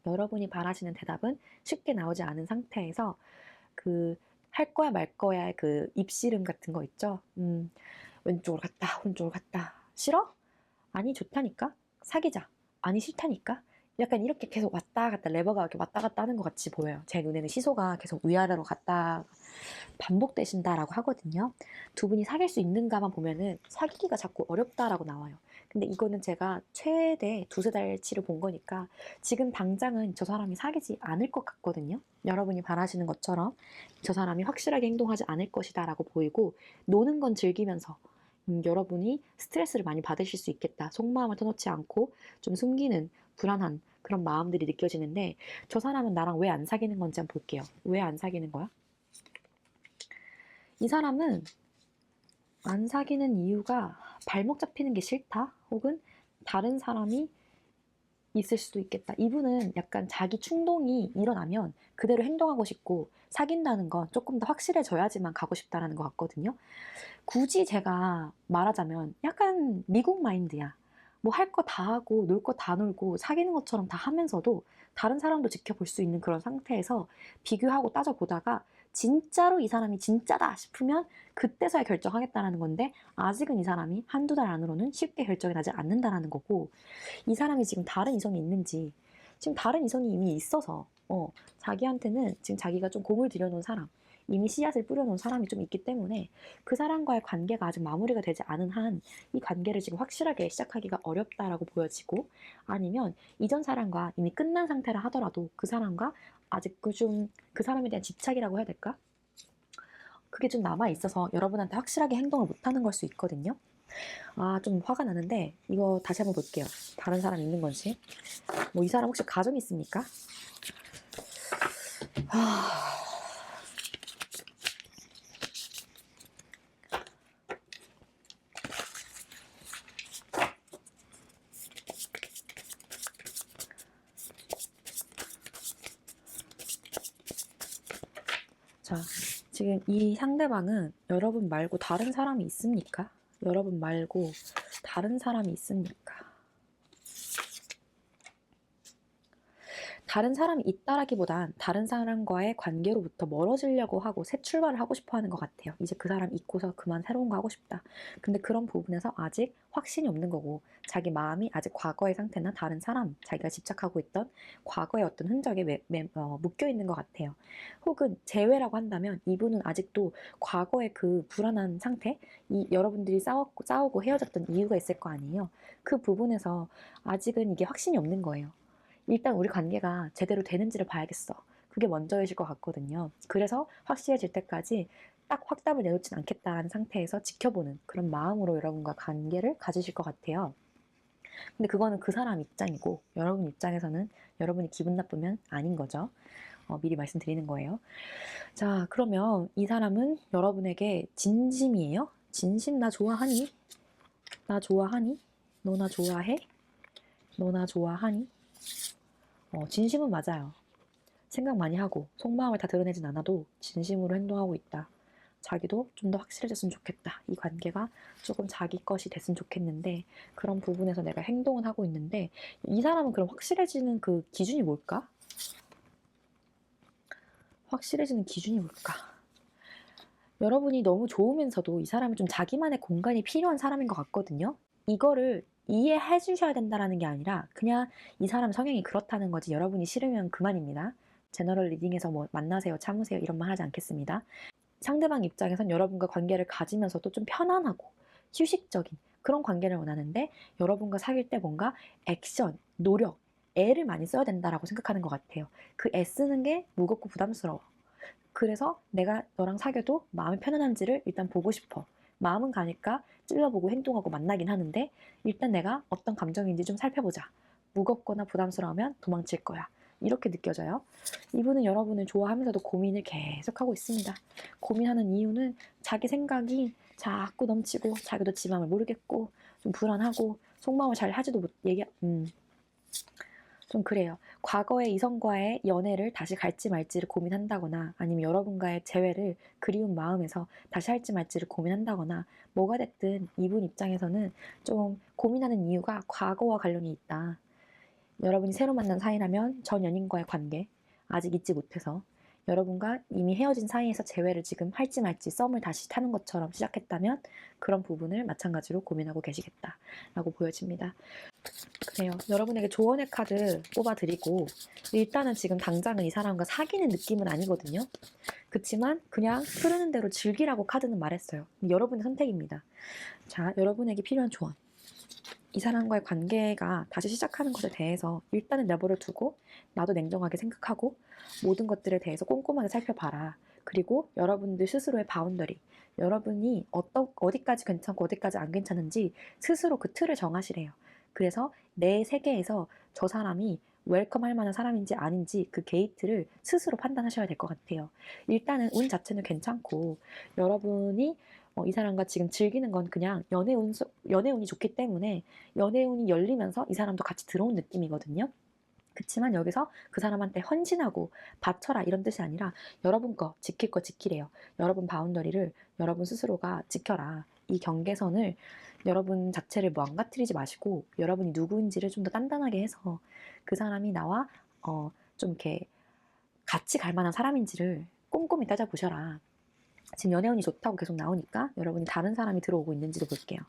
여러분이 바라시는 대답은 쉽게 나오지 않은 상태에서 그 할 거야 말 거야의 그 입씨름 같은 거 있죠. 왼쪽으로 갔다 오른쪽으로 갔다. 싫어? 아니 좋다니까? 사귀자. 아니 싫다니까? 약간 이렇게 계속 왔다 갔다 레버가 이렇게 왔다 갔다 하는 것 같이 보여요. 제 눈에는 시소가 계속 위아래로 갔다 반복되신다라고 하거든요. 두 분이 사귈 수 있는가만 보면은 사귀기가 자꾸 어렵다라고 나와요. 근데 이거는 제가 최대 두세 달치를 본 거니까 지금 당장은 저 사람이 사귀지 않을 것 같거든요. 여러분이 바라시는 것처럼 저 사람이 확실하게 행동하지 않을 것이다 라고 보이고 노는 건 즐기면서 여러분이 스트레스를 많이 받으실 수 있겠다. 속마음을 터놓지 않고 좀 숨기는 불안한 그런 마음들이 느껴지는데 저 사람은 나랑 왜 안 사귀는 건지 한번 볼게요. 왜 안 사귀는 거야? 이 사람은 안 사귀는 이유가 발목 잡히는 게 싫다? 혹은 다른 사람이 있을 수도 있겠다. 이분은 약간 자기 충동이 일어나면 그대로 행동하고 싶고 사귄다는 건 조금 더 확실해져야지만 가고 싶다라는 것 같거든요. 굳이 제가 말하자면 약간 미국 마인드야. 뭐 할 거 다 하고 놀 거 다 놀고 사귀는 것처럼 다 하면서도 다른 사람도 지켜볼 수 있는 그런 상태에서 비교하고 따져보다가 진짜로 이 사람이 진짜다 싶으면 그때서야 결정하겠다라는 건데 아직은 이 사람이 한두 달 안으로는 쉽게 결정이 나지 않는다라는 거고 이 사람이 지금 다른 이성이 있는지 지금 다른 이성이 이미 있어서 자기한테는 지금 자기가 좀 공을 들여놓은 사람 이미 씨앗을 뿌려놓은 사람이 좀 있기 때문에 그 사람과의 관계가 아직 마무리가 되지 않은 한 이 관계를 지금 확실하게 시작하기가 어렵다라고 보여지고 아니면 이전 사람과 이미 끝난 상태라 하더라도 그 사람과 아직 그 사람에 대한 집착이라고 해야 될까? 그게 좀 남아 있어서 여러분한테 확실하게 행동을 못하는 걸 수 있거든요. 아, 좀 화가 나는데 이거 다시 한번 볼게요. 다른 사람 있는 건지. 뭐 이 사람 혹시 가정이 있습니까? 자, 지금 이 상대방은 여러분 말고 다른 사람이 있습니까? 여러분 말고 다른 사람이 있습니까? 다른 사람이 있다라기보단 다른 사람과의 관계로부터 멀어지려고 하고 새 출발을 하고 싶어 하는 것 같아요. 이제 그 사람 잊고서 그만 새로운 거 하고 싶다. 근데 그런 부분에서 아직 확신이 없는 거고 자기 마음이 아직 과거의 상태나 다른 사람, 자기가 집착하고 있던 과거의 어떤 흔적에 묶여 있는 것 같아요. 혹은 재회라고 한다면 이분은 아직도 과거의 그 불안한 상태, 여러분들이 싸우고 헤어졌던 이유가 있을 거 아니에요. 그 부분에서 아직은 이게 확신이 없는 거예요. 일단 우리 관계가 제대로 되는지를 봐야겠어. 그게 먼저이실 것 같거든요. 그래서 확실해질 때까지 딱 확답을 내놓진 않겠다는 상태에서 지켜보는 그런 마음으로 여러분과 관계를 가지실 것 같아요. 근데 그거는 그 사람 입장이고 여러분 입장에서는 여러분이 기분 나쁘면 아닌 거죠. 미리 말씀드리는 거예요. 자, 그러면 이 사람은 여러분에게 진심이에요? 진심 나 좋아하니? 나 좋아하니? 너 나 좋아해? 너 나 좋아하니? 진심은 맞아요. 생각 많이 하고 속마음을 다 드러내진 않아도 진심으로 행동하고 있다. 자기도 좀 더 확실해졌으면 좋겠다. 이 관계가 조금 자기 것이 됐으면 좋겠는데 그런 부분에서 내가 행동은 하고 있는데 이 사람은 그럼 확실해지는 그 기준이 뭘까? 확실해지는 기준이 뭘까? 여러분이 너무 좋으면서도 이 사람은 좀 자기만의 공간이 필요한 사람인 것 같거든요. 이거를 이해해 주셔야 된다는 게 아니라 그냥 이 사람 성향이 그렇다는 거지 여러분이 싫으면 그만입니다. 제너럴 리딩에서 뭐 만나세요, 참으세요 이런 말 하지 않겠습니다. 상대방 입장에선 여러분과 관계를 가지면서도 좀 편안하고 휴식적인 그런 관계를 원하는데 여러분과 사귈 때 뭔가 액션, 노력, 애를 많이 써야 된다라고 생각하는 것 같아요. 그 애 쓰는 게 무겁고 부담스러워. 그래서 내가 너랑 사귀어도 마음이 편안한지를 일단 보고 싶어. 마음은 가니까 찔러보고 행동하고 만나긴 하는데 일단 내가 어떤 감정인지 좀 살펴보자. 무겁거나 부담스러우면 도망칠 거야. 이렇게 느껴져요. 이분은 여러분을 좋아하면서도 고민을 계속하고 있습니다. 고민하는 이유는 자기 생각이 자꾸 넘치고 자기도 지 마음을 모르겠고 좀 불안하고 속마음을 잘 하지도 못 좀 그래요. 과거의 이성과의 연애를 다시 갈지 말지를 고민한다거나 아니면 여러분과의 재회를 그리운 마음에서 다시 할지 말지를 고민한다거나 뭐가 됐든 이분 입장에서는 좀 고민하는 이유가 과거와 관련이 있다. 여러분이 새로 만난 사이라면 전 연인과의 관계 아직 잊지 못해서 여러분과 이미 헤어진 사이에서 재회를 지금 할지 말지 썸을 다시 타는 것처럼 시작했다면 그런 부분을 마찬가지로 고민하고 계시겠다라고 보여집니다. 그래요. 여러분에게 조언의 카드 뽑아드리고 일단은 지금 당장은 이 사람과 사귀는 느낌은 아니거든요. 그치만 그냥 흐르는 대로 즐기라고 카드는 말했어요. 여러분의 선택입니다. 자, 여러분에게 필요한 조언. 이 사람과의 관계가 다시 시작하는 것에 대해서 일단은 내버려 두고 나도 냉정하게 생각하고 모든 것들에 대해서 꼼꼼하게 살펴봐라. 그리고 여러분들 스스로의 바운더리, 여러분이 어디까지 괜찮고 어디까지 안 괜찮은지 스스로 그 틀을 정하시래요. 그래서 내 세계에서 저 사람이 웰컴 할 만한 사람인지 아닌지 그 게이트를 스스로 판단하셔야 될 것 같아요. 일단은 운 자체는 괜찮고 여러분이 이 사람과 지금 즐기는 건 그냥 연애운이 좋기 때문에 연애운이 열리면서 이 사람도 같이 들어온 느낌이거든요. 그치만 여기서 그 사람한테 헌신하고 바쳐라 이런 뜻이 아니라 여러분 거 지킬 거 지키래요. 여러분 바운더리를 여러분 스스로가 지켜라. 이 경계선을 여러분 자체를 망가뜨리지 마시고 여러분이 누구인지를 좀 더 단단하게 해서 그 사람이 나와 좀 이렇게 같이 갈 만한 사람인지를 꼼꼼히 따져보셔라. 지금 연애운이 좋다고 계속 나오니까 여러분이 다른 사람이 들어오고 있는지도 볼게요.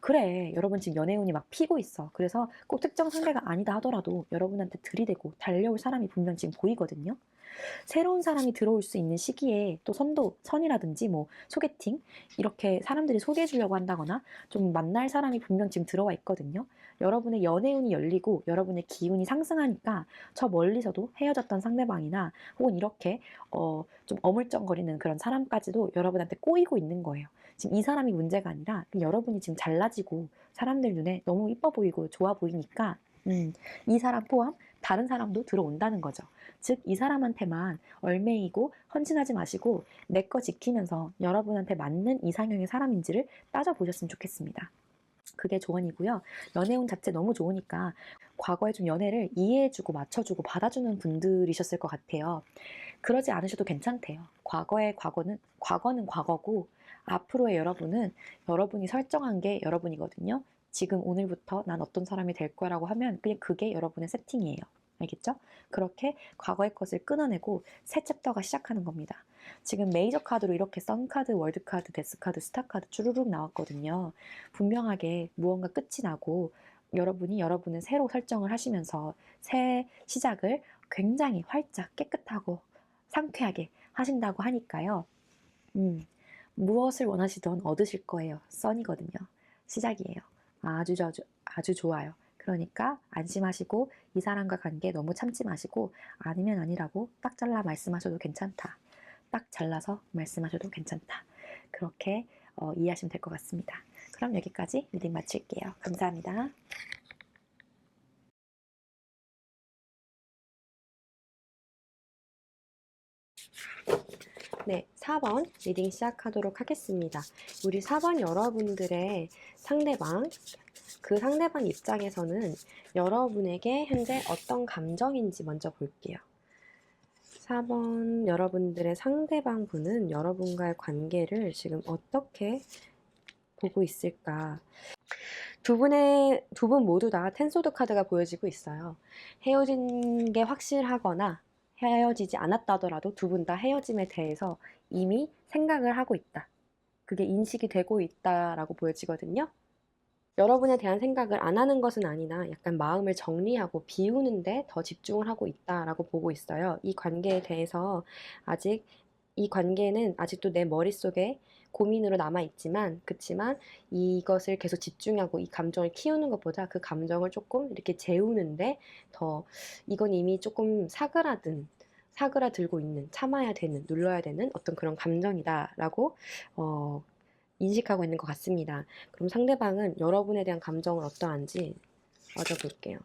그래, 여러분 지금 연애운이 막 피고 있어. 그래서 꼭 특정 상대가 아니다 하더라도 여러분한테 들이대고 달려올 사람이 분명 지금 보이거든요. 새로운 사람이 들어올 수 있는 시기에 또 선이라든지 뭐 소개팅 이렇게 사람들이 소개해 주려고 한다거나 좀 만날 사람이 분명 지금 들어와 있거든요. 여러분의 연애운이 열리고 여러분의 기운이 상승하니까 저 멀리서도 헤어졌던 상대방이나 혹은 이렇게 좀 어물쩡거리는 그런 사람까지도 여러분한테 꼬이고 있는 거예요. 지금 이 사람이 문제가 아니라 여러분이 지금 잘나지고 사람들 눈에 너무 이뻐 보이고 좋아 보이니까 이 사람 포함 다른 사람도 들어온다는 거죠. 즉 이 사람한테만 얼매이고 헌신하지 마시고 내 거 지키면서 여러분한테 맞는 이상형의 사람인지를 따져보셨으면 좋겠습니다. 그게 조언이고요. 연애운 자체 너무 좋으니까 과거에 좀 연애를 이해해주고 맞춰주고 받아주는 분들이셨을 것 같아요. 그러지 않으셔도 괜찮대요. 과거는 과거고 앞으로의 여러분은 여러분이 설정한 게 여러분이거든요. 지금 오늘부터 난 어떤 사람이 될 거라고 하면 그냥 그게 여러분의 세팅이에요. 알겠죠? 그렇게 과거의 것을 끊어내고 새 챕터가 시작하는 겁니다. 지금 메이저 카드로 이렇게 선카드, 월드카드, 데스카드, 스타카드 쭈루룩 나왔거든요. 분명하게 무언가 끝이 나고 여러분이 여러분을 새로 설정을 하시면서 새 시작을 굉장히 활짝 깨끗하고 상쾌하게 하신다고 하니까요. 무엇을 원하시던 얻으실 거예요. 선이거든요. 시작이에요. 아주 좋아요. 그러니까 안심하시고 이 사람과 관계 너무 참지 마시고 아니면 아니라고 딱 잘라 말씀하셔도 괜찮다. 딱 잘라서 말씀하셔도 괜찮다. 그렇게 이해하시면 될 것 같습니다. 그럼 여기까지 리딩 마칠게요. 감사합니다. 네, 4번 리딩 시작하도록 하겠습니다. 우리 4번 여러분들의 상대방, 그 상대방 입장에서는 여러분에게 현재 어떤 감정인지 먼저 볼게요. 4번 여러분들의 상대방 분은 여러분과의 관계를 지금 어떻게 보고 있을까? 두 분 모두 다 텐소드 카드가 보여지고 있어요. 헤어진 게 확실하거나 헤어지지 않았다더라도 두 분 다 헤어짐에 대해서 이미 생각을 하고 있다. 그게 인식이 되고 있다라고 보여지거든요. 여러분에 대한 생각을 안 하는 것은 아니나 약간 마음을 정리하고 비우는데 더 집중을 하고 있다라고 보고 있어요. 이 관계에 대해서 아직 이 관계는 아직도 내 머릿속에 고민으로 남아있지만 그치만 이것을 계속 집중하고 이 감정을 키우는 것보다 그 감정을 조금 이렇게 재우는데 더 이건 이미 조금 사그라들고 있는 참아야 되는 눌러야 되는 어떤 그런 감정이다라고 인식하고 있는 것 같습니다. 그럼 상대방은 여러분에 대한 감정은 어떠한지 맞아볼게요.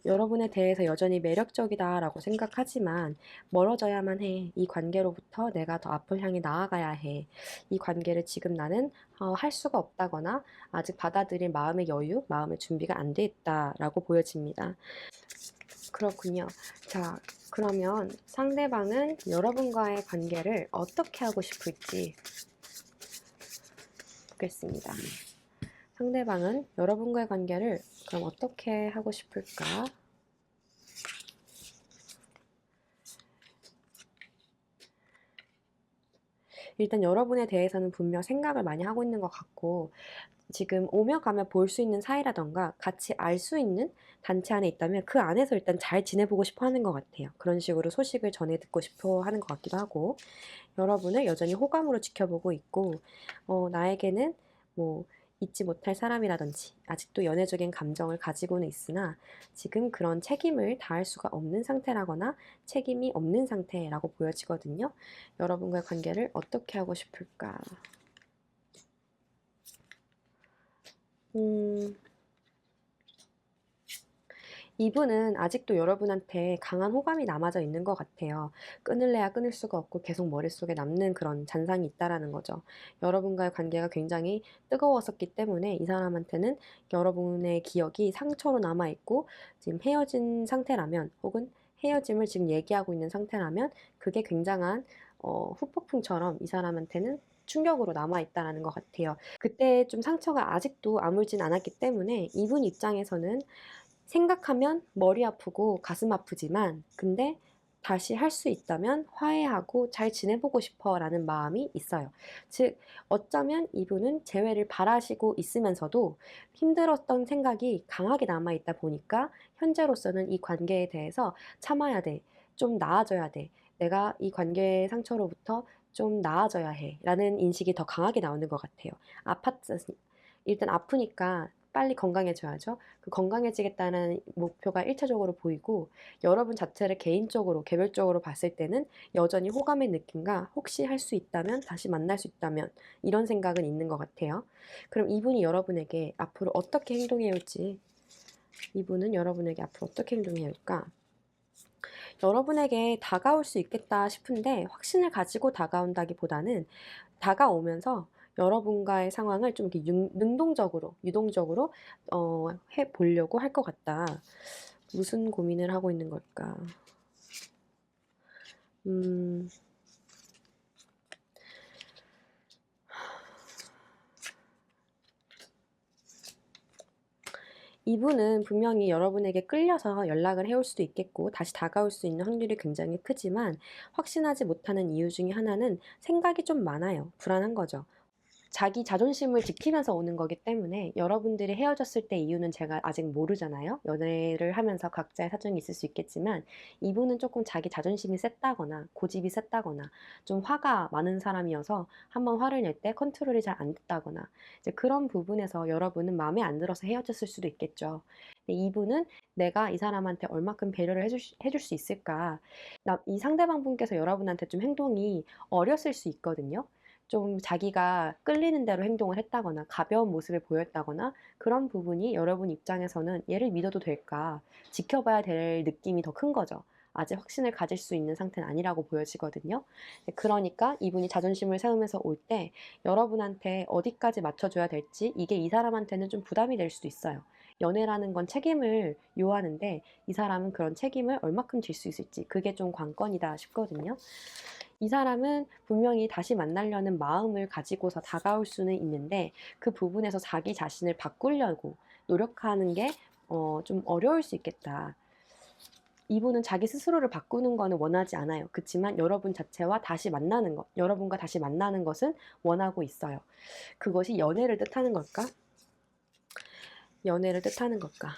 여러분에 대해서 여전히 매력적이다라고 생각하지만 멀어져야만 해. 이 관계로부터 내가 더 앞을 향해 나아가야 해. 이 관계를 지금 나는 할 수가 없다거나 아직 받아들일 마음의 여유, 마음의 준비가 안 돼 있다라고 보여집니다. 그렇군요. 자, 그러면 상대방은 여러분과의 관계를 어떻게 하고 싶을지 보겠습니다. 상대방은 여러분과의 관계를 그럼 어떻게 하고 싶을까? 일단 여러분에 대해서는 분명 생각을 많이 하고 있는 것 같고, 지금 오며 가며 볼 수 있는 사이라던가 같이 알 수 있는 단체 안에 있다면 그 안에서 일단 잘 지내보고 싶어 하는 것 같아요. 그런 식으로 소식을 전해 듣고 싶어 하는 것 같기도 하고, 여러분을 여전히 호감으로 지켜보고 있고, 나에게는 뭐 잊지 못할 사람이라든지 아직도 연애적인 감정을 가지고는 있으나 지금 그런 책임을 다할 수가 없는 상태라거나 책임이 없는 상태라고 보여지거든요. 여러분과의 관계를 어떻게 하고 싶을까? 음, 이분은 아직도 여러분한테 강한 호감이 남아져 있는 것 같아요. 끊을래야 끊을 수가 없고 계속 머릿속에 남는 그런 잔상이 있다라는 거죠. 여러분과의 관계가 굉장히 뜨거웠었기 때문에 이 사람한테는 여러분의 기억이 상처로 남아있고 지금 헤어진 상태라면 혹은 헤어짐을 지금 얘기하고 있는 상태라면 그게 굉장한 후폭풍처럼 이 사람한테는 충격으로 남아있다라는 것 같아요. 그때 좀 상처가 아직도 아물진 않았기 때문에 이분 입장에서는 생각하면 머리 아프고 가슴 아프지만 근데 다시 할 수 있다면 화해하고 잘 지내보고 싶어 라는 마음이 있어요. 즉, 어쩌면 이분은 재회를 바라시고 있으면서도 힘들었던 생각이 강하게 남아있다 보니까 현재로서는 이 관계에 대해서 참아야 돼. 좀 나아져야 돼. 내가 이 관계의 상처로부터 좀 나아져야 해. 라는 인식이 더 강하게 나오는 것 같아요. 일단 아프니까 빨리 건강해져야죠. 그 건강해지겠다는 목표가 1차적으로 보이고 여러분 자체를 개인적으로 개별적으로 봤을 때는 여전히 호감의 느낌과 혹시 할 수 있다면 다시 만날 수 있다면 이런 생각은 있는 것 같아요. 그럼 이분이 여러분에게 앞으로 어떻게 행동해 올지 이분은 여러분에게 앞으로 어떻게 행동해 올까? 여러분에게 다가올 수 있겠다 싶은데 확신을 가지고 다가온다기보다는 다가오면서 여러분과의 상황을 좀 이렇게 능동적으로, 유동적으로 해 보려고 할 것 같다. 무슨 고민을 하고 있는 걸까? 음, 이분은 분명히 여러분에게 끌려서 연락을 해올 수도 있겠고 다시 다가올 수 있는 확률이 굉장히 크지만 확신하지 못하는 이유 중에 하나는 생각이 좀 많아요. 불안한 거죠. 자기 자존심을 지키면서 오는 거기 때문에 여러분들이 헤어졌을 때 이유는 제가 아직 모르잖아요. 연애를 하면서 각자의 사정이 있을 수 있겠지만 이분은 조금 자기 자존심이 셌다거나 고집이 셌다거나 좀 화가 많은 사람이어서 한번 화를 낼 때 컨트롤이 잘 안 됐다거나 이제 그런 부분에서 여러분은 마음에 안 들어서 헤어졌을 수도 있겠죠. 근데 이분은 내가 이 사람한테 얼마큼 배려를 해줄 수 있을까? 이 상대방 분께서 여러분한테 좀 행동이 어렸을 수 있거든요. 좀 자기가 끌리는 대로 행동을 했다거나 가벼운 모습을 보였다거나 그런 부분이 여러분 입장에서는 얘를 믿어도 될까 지켜봐야 될 느낌이 더 큰 거죠. 아직 확신을 가질 수 있는 상태는 아니라고 보여지거든요. 그러니까 이분이 자존심을 세우면서 올 때 여러분한테 어디까지 맞춰줘야 될지 이게 이 사람한테는 좀 부담이 될 수도 있어요. 연애라는 건 책임을 요하는데 이 사람은 그런 책임을 얼마큼 질 수 있을지 그게 좀 관건이다 싶거든요. 이 사람은 분명히 다시 만나려는 마음을 가지고서 다가올 수는 있는데 그 부분에서 자기 자신을 바꾸려고 노력하는 게 좀 어려울 수 있겠다. 이분은 자기 스스로를 바꾸는 거는 원하지 않아요. 그치만 여러분 자체와 다시 만나는 것, 여러분과 다시 만나는 것은 원하고 있어요. 그것이 연애를 뜻하는 걸까? 연애를 뜻하는 걸까?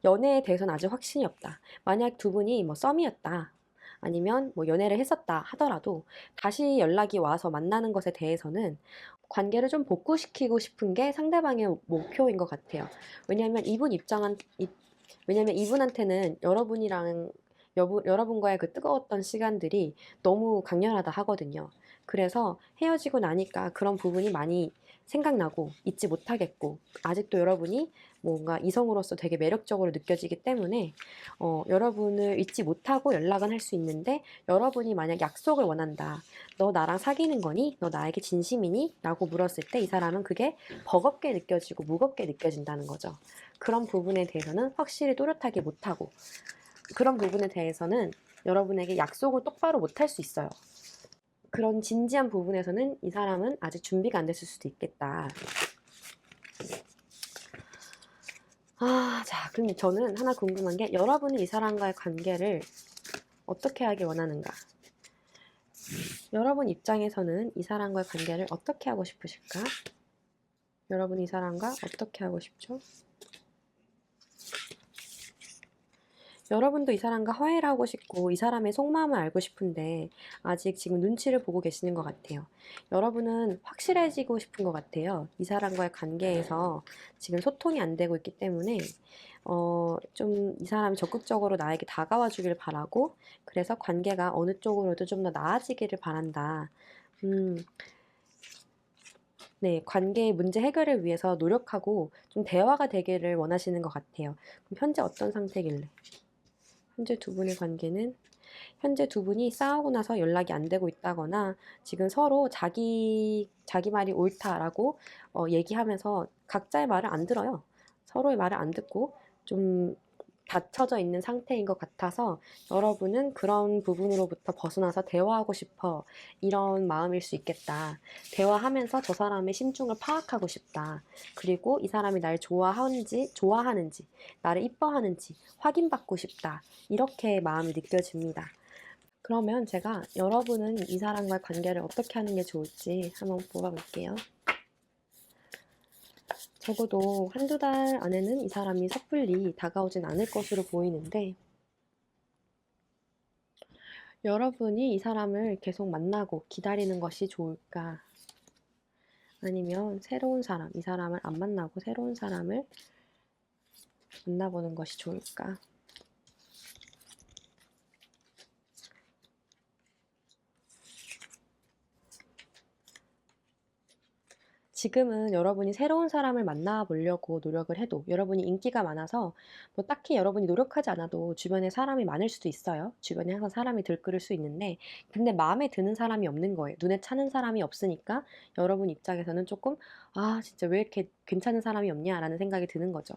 연애에 대해서는 아직 확신이 없다. 만약 두 분이 뭐 썸이었다. 아니면 뭐 연애를 했었다 하더라도 다시 연락이 와서 만나는 것에 대해서는 관계를 좀 복구시키고 싶은 게 상대방의 목표인 것 같아요. 왜냐하면 왜냐면 이분한테는 여러분과의 그 뜨거웠던 시간들이 너무 강렬하다 하거든요. 그래서 헤어지고 나니까 그런 부분이 많이 생각나고 잊지 못하겠고 아직도 여러분이 뭔가 이성으로서 되게 매력적으로 느껴지기 때문에 여러분을 잊지 못하고 연락은 할 수 있는데 여러분이 만약 약속을 원한다. 너 나랑 사귀는 거니? 너 나에게 진심이니? 라고 물었을 때 이 사람은 그게 버겁게 느껴지고 무겁게 느껴진다는 거죠. 그런 부분에 대해서는 확실히 또렷하게 못하고 그런 부분에 대해서는 여러분에게 약속을 똑바로 못할 수 있어요. 그런 진지한 부분에서는 이 사람은 아직 준비가 안 됐을 수도 있겠다. 자, 그럼 저는 하나 궁금한 게 여러분이 이 사람과의 관계를 어떻게 하길 원하는가? 여러분 입장에서는 이 사람과의 관계를 어떻게 하고 싶으실까? 여러분 이 사람과 어떻게 하고 싶죠? 여러분도 이 사람과 화해를 하고 싶고 이 사람의 속마음을 알고 싶은데 아직 지금 눈치를 보고 계시는 것 같아요. 여러분은 확실해지고 싶은 것 같아요. 이 사람과의 관계에서 지금 소통이 안 되고 있기 때문에 좀 이 사람이 적극적으로 나에게 다가와 주길 바라고 그래서 관계가 어느 쪽으로도 좀 더 나아지기를 바란다. 음, 네, 관계의 문제 해결을 위해서 노력하고 좀 대화가 되기를 원하시는 것 같아요. 그럼 현재 어떤 상태길래? 현재 두 분의 관계는 현재 두 분이 싸우고 나서 연락이 안 되고 있다거나 지금 서로 자기 말이 옳다라고 얘기하면서 각자의 말을 안 들어요. 서로의 말을 안 듣고 좀 닫혀져 있는 상태인 것 같아서 여러분은 그런 부분으로부터 벗어나서 대화하고 싶어 이런 마음일 수 있겠다. 대화하면서 저 사람의 심중을 파악하고 싶다. 그리고 이 사람이 날 좋아하는지, 나를 이뻐하는지 확인받고 싶다. 이렇게 마음이 느껴집니다. 그러면 제가 여러분은 이 사람과의 관계를 어떻게 하는 게 좋을지 한번 뽑아볼게요. 적어도 한두 달 안에는 이 사람이 섣불리 다가오진 않을 것으로 보이는데 여러분이 이 사람을 계속 만나고 기다리는 것이 좋을까? 아니면 새로운 사람, 이 사람을 안 만나고 새로운 사람을 만나보는 것이 좋을까? 지금은 여러분이 새로운 사람을 만나보려고 노력을 해도 여러분이 인기가 많아서 뭐 딱히 여러분이 노력하지 않아도 주변에 사람이 많을 수도 있어요. 주변에 항상 사람이 들끓을 수 있는데 근데 마음에 드는 사람이 없는 거예요. 눈에 차는 사람이 없으니까 여러분 입장에서는 조금 진짜 왜 이렇게 괜찮은 사람이 없냐라는 생각이 드는 거죠.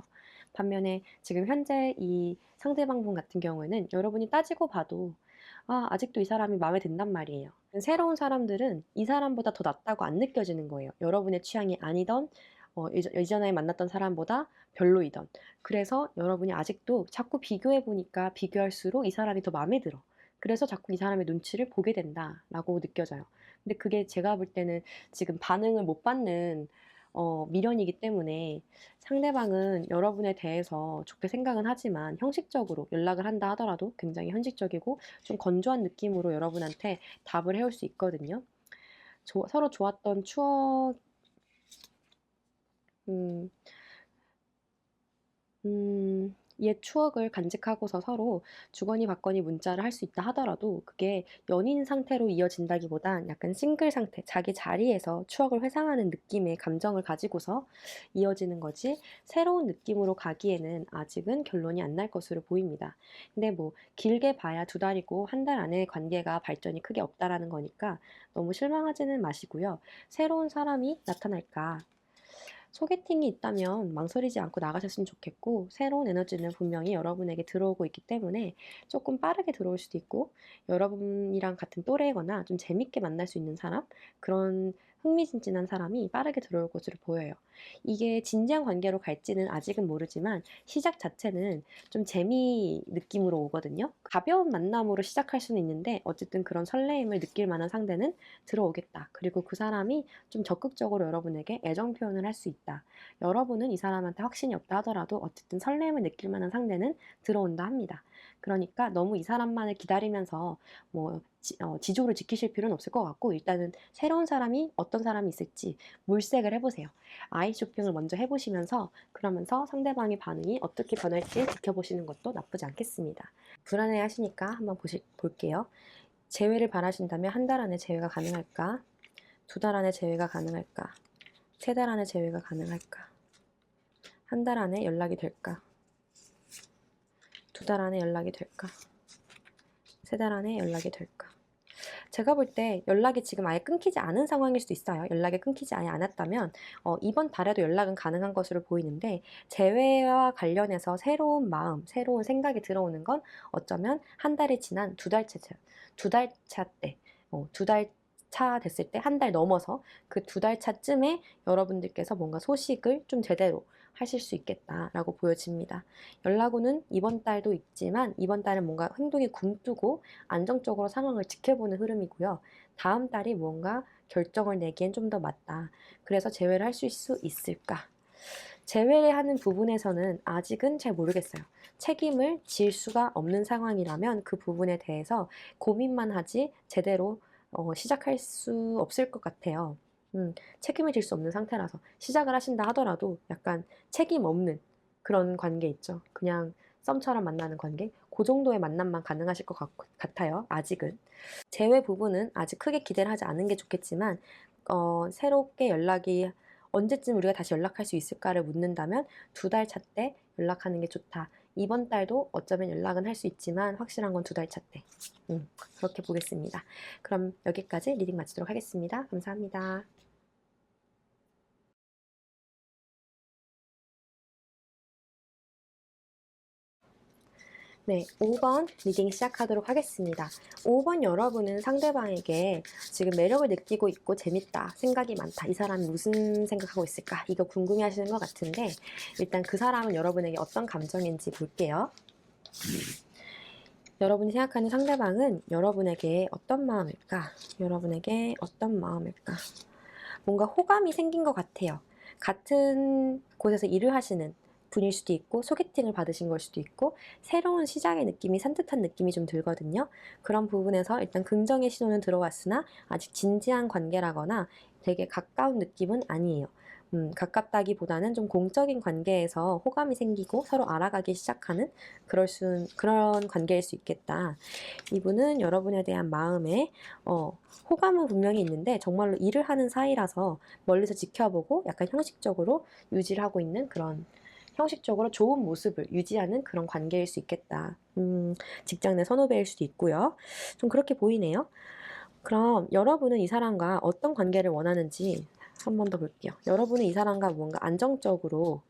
반면에 지금 현재 이 상대방분 같은 경우에는 여러분이 따지고 봐도 아직도 이 사람이 마음에 든단 말이에요. 새로운 사람들은 이 사람보다 더 낫다고 안 느껴지는 거예요. 여러분의 취향이 아니던 예전에 만났던 사람보다 별로이던. 그래서 여러분이 아직도 자꾸 비교해 보니까 비교할수록 이 사람이 더 마음에 들어. 그래서 자꾸 이 사람의 눈치를 보게 된다라고 느껴져요. 근데 그게 제가 볼 때는 지금 반응을 못 받는 미련이기 때문에 상대방은 여러분에 대해서 좋게 생각은 하지만 형식적으로 연락을 한다 하더라도 굉장히 현실적이고 좀 건조한 느낌으로 여러분한테 답을 해올 수 있거든요. 서로 좋았던 추억, 음, 옛 추억을 간직하고서 서로 주거니 받거니 문자를 할 수 있다 하더라도 그게 연인 상태로 이어진다기보단 약간 싱글 상태, 자기 자리에서 추억을 회상하는 느낌의 감정을 가지고서 이어지는 거지 새로운 느낌으로 가기에는 아직은 결론이 안 날 것으로 보입니다. 근데 뭐 길게 봐야 두 달이고 한 달 안에 관계가 발전이 크게 없다라는 거니까 너무 실망하지는 마시고요. 새로운 사람이 나타날까? 소개팅이 있다면 망설이지 않고 나가셨으면 좋겠고 새로운 에너지는 분명히 여러분에게 들어오고 있기 때문에 조금 빠르게 들어올 수도 있고 여러분이랑 같은 또래거나 좀 재밌게 만날 수 있는 사람 그런 흥미진진한 사람이 빠르게 들어올 것으로 보여요. 이게 진지한 관계로 갈지는 아직은 모르지만 시작 자체는 좀 재미 느낌으로 오거든요. 가벼운 만남으로 시작할 수는 있는데 어쨌든 그런 설레임을 느낄 만한 상대는 들어오겠다. 그리고 그 사람이 좀 적극적으로 여러분에게 애정 표현을 할 수 있다. 여러분은 이 사람한테 확신이 없다 하더라도 어쨌든 설렘을 느낄 만한 상대는 들어온다 합니다. 그러니까 너무 이 사람만을 기다리면서 뭐 지조를 지키실 필요는 없을 것 같고 일단은 새로운 사람이 어떤 사람이 있을지 물색을 해보세요. 아이 쇼핑을 먼저 해보시면서 그러면서 상대방의 반응이 어떻게 변할지 지켜보시는 것도 나쁘지 않겠습니다. 불안해 하시니까 한번 볼게요. 재회를 바라신다면 한 달 안에 재회가 가능할까? 두 달 안에 재회가 가능할까? 3달 안에 재회가 가능할까? 1달 안에 연락이 될까? 2달 안에 연락이 될까? 3달 안에 연락이 될까? 제가 볼 때 연락이 지금 아예 끊기지 않은 상황일 수도 있어요. 연락이 끊기지 아예 않았다면 이번 달에도 연락은 가능한 것으로 보이는데, 재회와 관련해서 새로운 마음, 새로운 생각이 들어오는 건 어쩌면 한 달이 지난 2달 차 때, 2달 차 됐을 때, 한 달 넘어서 그 2달 차쯤에 여러분들께서 뭔가 소식을 좀 제대로 하실 수 있겠다라고 보여집니다. 연락오는 이번 달도 있지만, 이번 달은 뭔가 행동이 굼뜨고 안정적으로 상황을 지켜보는 흐름이고요. 다음 달이 뭔가 결정을 내기엔 좀 더 맞다. 그래서 재회를 할 수 있을까? 재회하는 부분에서는 아직은 잘 모르겠어요. 책임을 질 수가 없는 상황이라면 그 부분에 대해서 고민만 하지 제대로 시작할 수 없을 것 같아요. 책임을 질 수 없는 상태라서 시작을 하신다 하더라도 약간 책임 없는 그런 관계 있죠. 그냥 썸처럼 만나는 관계, 그 정도의 만남만 가능하실 것 같아요. 아직은. 재회 부분은 아직 크게 기대를 하지 않은 게 좋겠지만, 새롭게 연락이 언제쯤 우리가 다시 연락할 수 있을까를 묻는다면 2달 차 때 연락하는 게 좋다. 이번 달도 어쩌면 연락은 할 수 있지만 확실한 건 2달 차 때. 그렇게 보겠습니다. 그럼 여기까지 리딩 마치도록 하겠습니다. 감사합니다. 네, 5번 리딩 시작하도록 하겠습니다. 5번 여러분은 상대방에게 지금 매력을 느끼고 있고 재밌다, 생각이 많다, 이 사람이 무슨 생각하고 있을까, 이거 궁금해 하시는 것 같은데, 일단 그 사람은 여러분에게 어떤 감정인지 볼게요. 여러분이 생각하는 상대방은 여러분에게 어떤 마음일까? 여러분에게 어떤 마음일까? 뭔가 호감이 생긴 것 같아요. 같은 곳에서 일을 하시는 분일 수도 있고, 소개팅을 받으신 걸 수도 있고, 새로운 시작의 느낌이, 산뜻한 느낌이 좀 들거든요. 그런 부분에서 일단 긍정의 신호는 들어왔으나 아직 진지한 관계라거나 되게 가까운 느낌은 아니에요. 가깝다기보다는 좀 공적인 관계에서 호감이 생기고 서로 알아가기 시작하는 그런 관계일 수 있겠다. 이분은 여러분에 대한 마음에 호감은 분명히 있는데 정말로 일을 하는 사이라서 멀리서 지켜보고 약간 형식적으로 유지를 하고 있는 그런, 형식적으로 좋은 모습을 유지하는 그런 관계일 수 있겠다. 직장 내 선후배일 수도 있고요. 좀 그렇게 보이네요. 그럼 여러분은 이 사람과 어떤 관계를 원하는지 한 번 더 볼게요. 여러분은 이 사람과 뭔가 안정적으로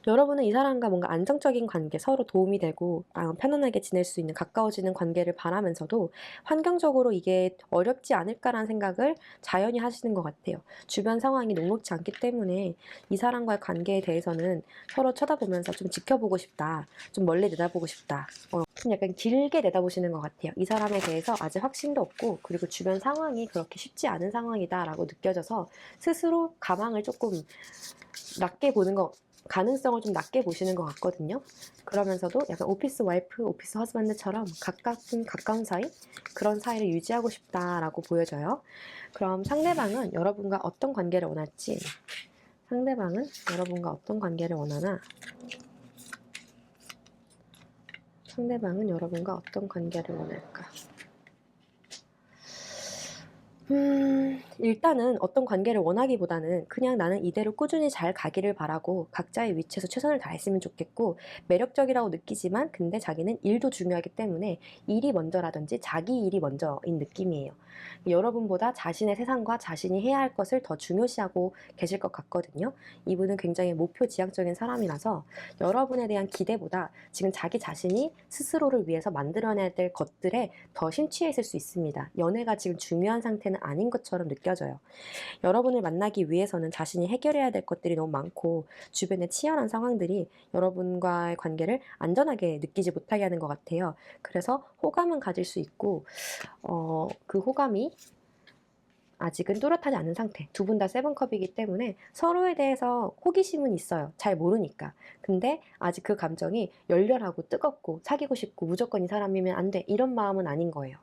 여러분은 이 사람과 뭔가 안정적인 관계, 서로 도움이 되고 편안하게 지낼 수 있는 가까워지는 관계를 바라면서도 환경적으로 이게 어렵지 않을까라는 생각을 자연히 하시는 것 같아요. 주변 상황이 녹록지 않기 때문에 이 사람과의 관계에 대해서는 서로 쳐다보면서 좀 지켜보고 싶다, 좀 멀리 내다보고 싶다, 좀 약간 길게 내다보시는 것 같아요. 이 사람에 대해서 아직 확신도 없고, 그리고 주변 상황이 그렇게 쉽지 않은 상황이다라고 느껴져서 스스로 가망을 조금 낮게 보는 거, 가능성을 좀 낮게 보시는 것 같거든요. 그러면서도 약간 오피스 와이프, 오피스 허즈밴드처럼 가까운 사이, 그런 사이를 유지하고 싶다라고 보여져요. 그럼 상대방은 여러분과 어떤 관계를 원할지, 상대방은 여러분과 어떤 관계를 원하나, 상대방은 여러분과 어떤 관계를 원할까? 일단은 어떤 관계를 원하기보다는 그냥 나는 이대로 꾸준히 잘 가기를 바라고, 각자의 위치에서 최선을 다했으면 좋겠고, 매력적이라고 느끼지만 근데 자기는 일도 중요하기 때문에 일이 먼저라든지 자기 일이 먼저인 느낌이에요. 여러분보다 자신의 세상과 자신이 해야 할 것을 더 중요시하고 계실 것 같거든요. 이분은 굉장히 목표 지향적인 사람이라서 여러분에 대한 기대보다 지금 자기 자신이 스스로를 위해서 만들어내야 될 것들에 더 심취해 있을 수 있습니다. 연애가 지금 중요한 상태는 아닌 것처럼 느껴져요. 여러분을 만나기 위해서는 자신이 해결해야 될 것들이 너무 많고, 주변에 치열한 상황들이 여러분과의 관계를 안전하게 느끼지 못하게 하는 것 같아요. 그래서 호감은 가질 수 있고, 그 호감이 아직은 뚜렷하지 않은 상태. 두 분 다 세븐컵이기 때문에 서로에 대해서 호기심은 있어요. 잘 모르니까. 근데 아직 그 감정이 열렬하고 뜨겁고 사귀고 싶고 무조건 이 사람이면 안 돼. 이런 마음은 아닌 거예요.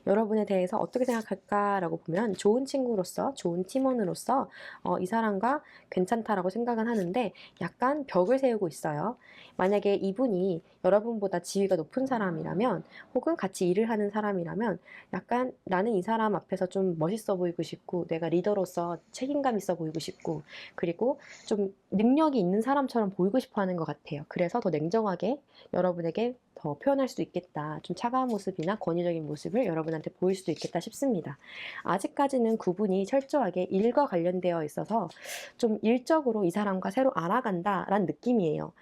여러분에 대해서 어떻게 생각할까라고 보면 좋은 친구로서, 좋은 팀원으로서 이 사람과 괜찮다라고 생각은 하는데 약간 벽을 세우고 있어요. 만약에 이분이 여러분보다 지위가 높은 사람이라면 혹은 같이 일을 하는 사람이라면 약간 나는 이 사람 앞에서 좀 멋있어 보이고 싶고 내가 리더로서 책임감 있어 보이고 싶고 그리고 좀 능력이 있는 사람처럼 보이고 싶어 하는 것 같아요. 그래서 더 냉정하게 여러분에게 더 표현할 수도 있겠다. 좀 차가운 모습이나 권위적인 모습을 여러분한테 보일 수도 있겠다 싶습니다. 아직까지는 구분이 철저하게 일과 관련되어 있어서 좀 일적으로 이 사람과 새로 알아간다라는 느낌이에요.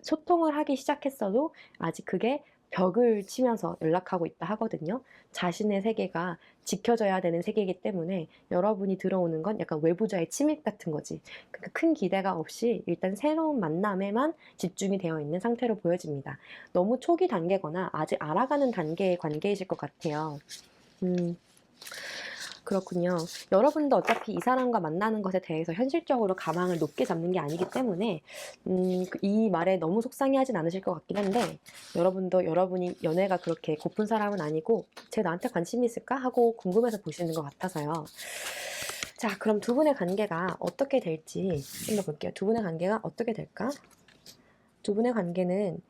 소통을 하기 시작했어도 아직 그게 벽을 치면서 연락하고 있다 하거든요. 자신의 세계가 지켜져야 되는 세계이기 때문에 여러분이 들어오는 건 약간 외부자의 침입 같은 거지. 그러니까 큰 기대가 없이 일단 새로운 만남에만 집중이 되어 있는 상태로 보여집니다. 너무 초기 단계거나 아직 알아가는 단계의 관계이실 것 같아요. 그렇군요. 여러분도 어차피 이 사람과 만나는 것에 대해서 현실적으로 가망을 높게 잡는 게 아니기 때문에 이 말에 너무 속상해하진 않으실 것 같긴 한데 여러분도 여러분이 연애가 그렇게 고픈 사람은 아니고 쟤 나한테 관심이 있을까? 하고 궁금해서 보시는 것 같아서요. 자, 그럼 두 분의 관계가 어떻게 될지 한번 볼게요. 두 분의 관계가 어떻게 될까? 두 분의 관계는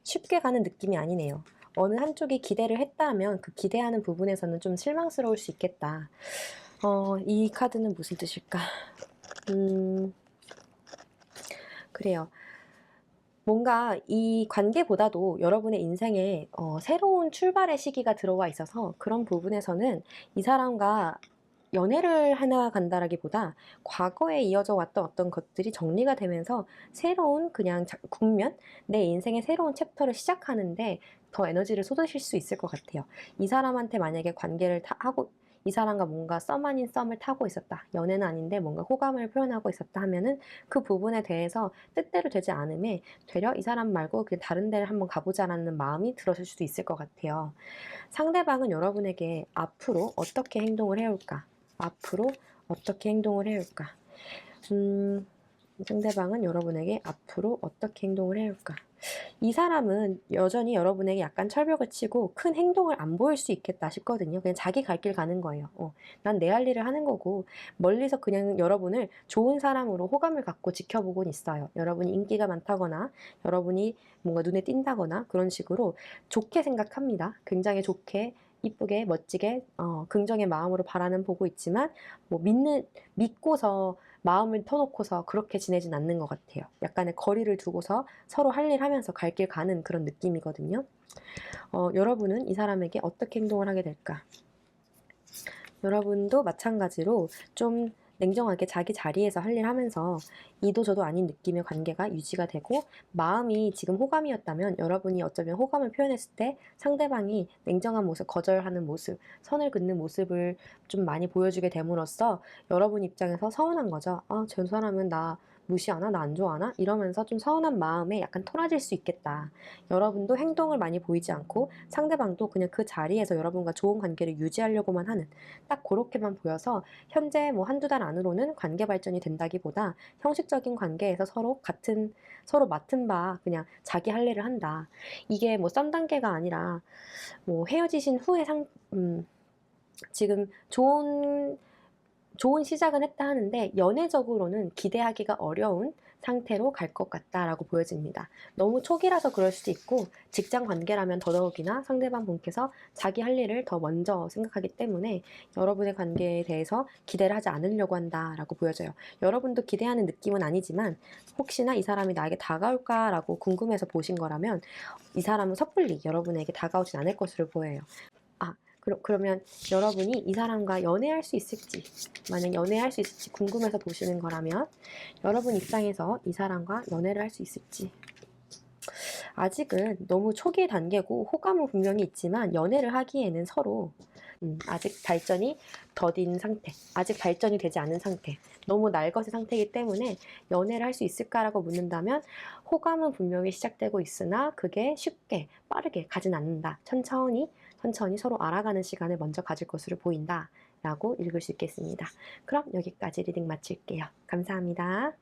쉽게 가는 느낌이 아니네요. 어느 한쪽이 기대를 했다면 그 기대하는 부분에서는 좀 실망스러울 수 있겠다. 이 카드는 무슨 뜻일까? 그래요. 뭔가 이 관계보다도 여러분의 인생에 새로운 출발의 시기가 들어와 있어서 그런 부분에서는 이 사람과 연애를 하나 간다라기보다 과거에 이어져 왔던 어떤 것들이 정리가 되면서 새로운 그냥 국면, 내 인생의 새로운 챕터를 시작하는데 더 에너지를 쏟으실 수 있을 것 같아요. 이 사람한테 만약에 관계를 하고 이 사람과 뭔가 썸 아닌 썸을 타고 있었다. 연애는 아닌데 뭔가 호감을 표현하고 있었다 하면은 그 부분에 대해서 뜻대로 되지 않음에 되려 이 사람 말고 그냥 다른 데를 한번 가보자라는 마음이 들었을 수도 있을 것 같아요. 상대방은 여러분에게 앞으로 어떻게 행동을 해올까? 앞으로 어떻게 행동을 해올까? 상대방은 여러분에게 앞으로 어떻게 행동을 해올까? 이 사람은 여전히 여러분에게 약간 철벽을 치고 큰 행동을 안 보일 수 있겠다 싶거든요. 그냥 자기 갈 길 가는 거예요. 난 내 할 일을 하는 거고 멀리서 그냥 여러분을 좋은 사람으로 호감을 갖고 지켜보곤 있어요. 여러분이 인기가 많다거나 여러분이 뭔가 눈에 띈다거나 그런 식으로 좋게 생각합니다. 굉장히 좋게 이쁘게 멋지게 긍정의 마음으로 바라는 보고 있지만 뭐 믿고서 마음을 터놓고서 그렇게 지내진 않는 것 같아요. 약간의 거리를 두고서 서로 할 일 하면서 갈 길 가는 그런 느낌이거든요. 여러분은 이 사람에게 어떻게 행동을 하게 될까? 여러분도 마찬가지로 좀 냉정하게 자기 자리에서 할 일 하면서 이도 저도 아닌 느낌의 관계가 유지가 되고 마음이 지금 호감이었다면 여러분이 어쩌면 호감을 표현했을 때 상대방이 냉정한 모습, 거절하는 모습, 선을 긋는 모습을 좀 많이 보여주게 됨으로써 여러분 입장에서 서운한 거죠. 저 사람은 나 무시하나? 나 안 좋아하나? 이러면서 좀 서운한 마음에 약간 토라질 수 있겠다. 여러분도 행동을 많이 보이지 않고 상대방도 그냥 그 자리에서 여러분과 좋은 관계를 유지하려고만 하는 딱 그렇게만 보여서 현재 뭐 한두 달 안으로는 관계 발전이 된다기보다 형식적인 관계에서 서로 맡은 바 그냥 자기 할 일을 한다. 이게 뭐 썸 단계가 아니라 뭐 헤어지신 후에 지금 좋은 시작은 했다 하는데 연애적으로는 기대하기가 어려운 상태로 갈 것 같다라고 보여집니다. 너무 초기라서 그럴 수도 있고 직장 관계라면 더더욱이나 상대방 분께서 자기 할 일을 더 먼저 생각하기 때문에 여러분의 관계에 대해서 기대를 하지 않으려고 한다라고 보여져요. 여러분도 기대하는 느낌은 아니지만 혹시나 이 사람이 나에게 다가올까라고 궁금해서 보신 거라면 이 사람은 섣불리 여러분에게 다가오진 않을 것으로 보여요. 그러면 여러분이 이 사람과 연애할 수 있을지, 만약 연애할 수 있을지 궁금해서 보시는 거라면 여러분 입장에서 이 사람과 연애를 할 수 있을지 아직은 너무 초기 단계고 호감은 분명히 있지만 연애를 하기에는 서로 아직 발전이 더딘 상태, 아직 발전이 되지 않은 상태, 너무 날것의 상태이기 때문에 연애를 할 수 있을까라고 묻는다면 호감은 분명히 시작되고 있으나 그게 쉽게 빠르게 가진 않는다. 천천히 천천히 서로 알아가는 시간을 먼저 가질 것으로 보인다 라고 읽을 수 있겠습니다. 그럼 여기까지 리딩 마칠게요. 감사합니다.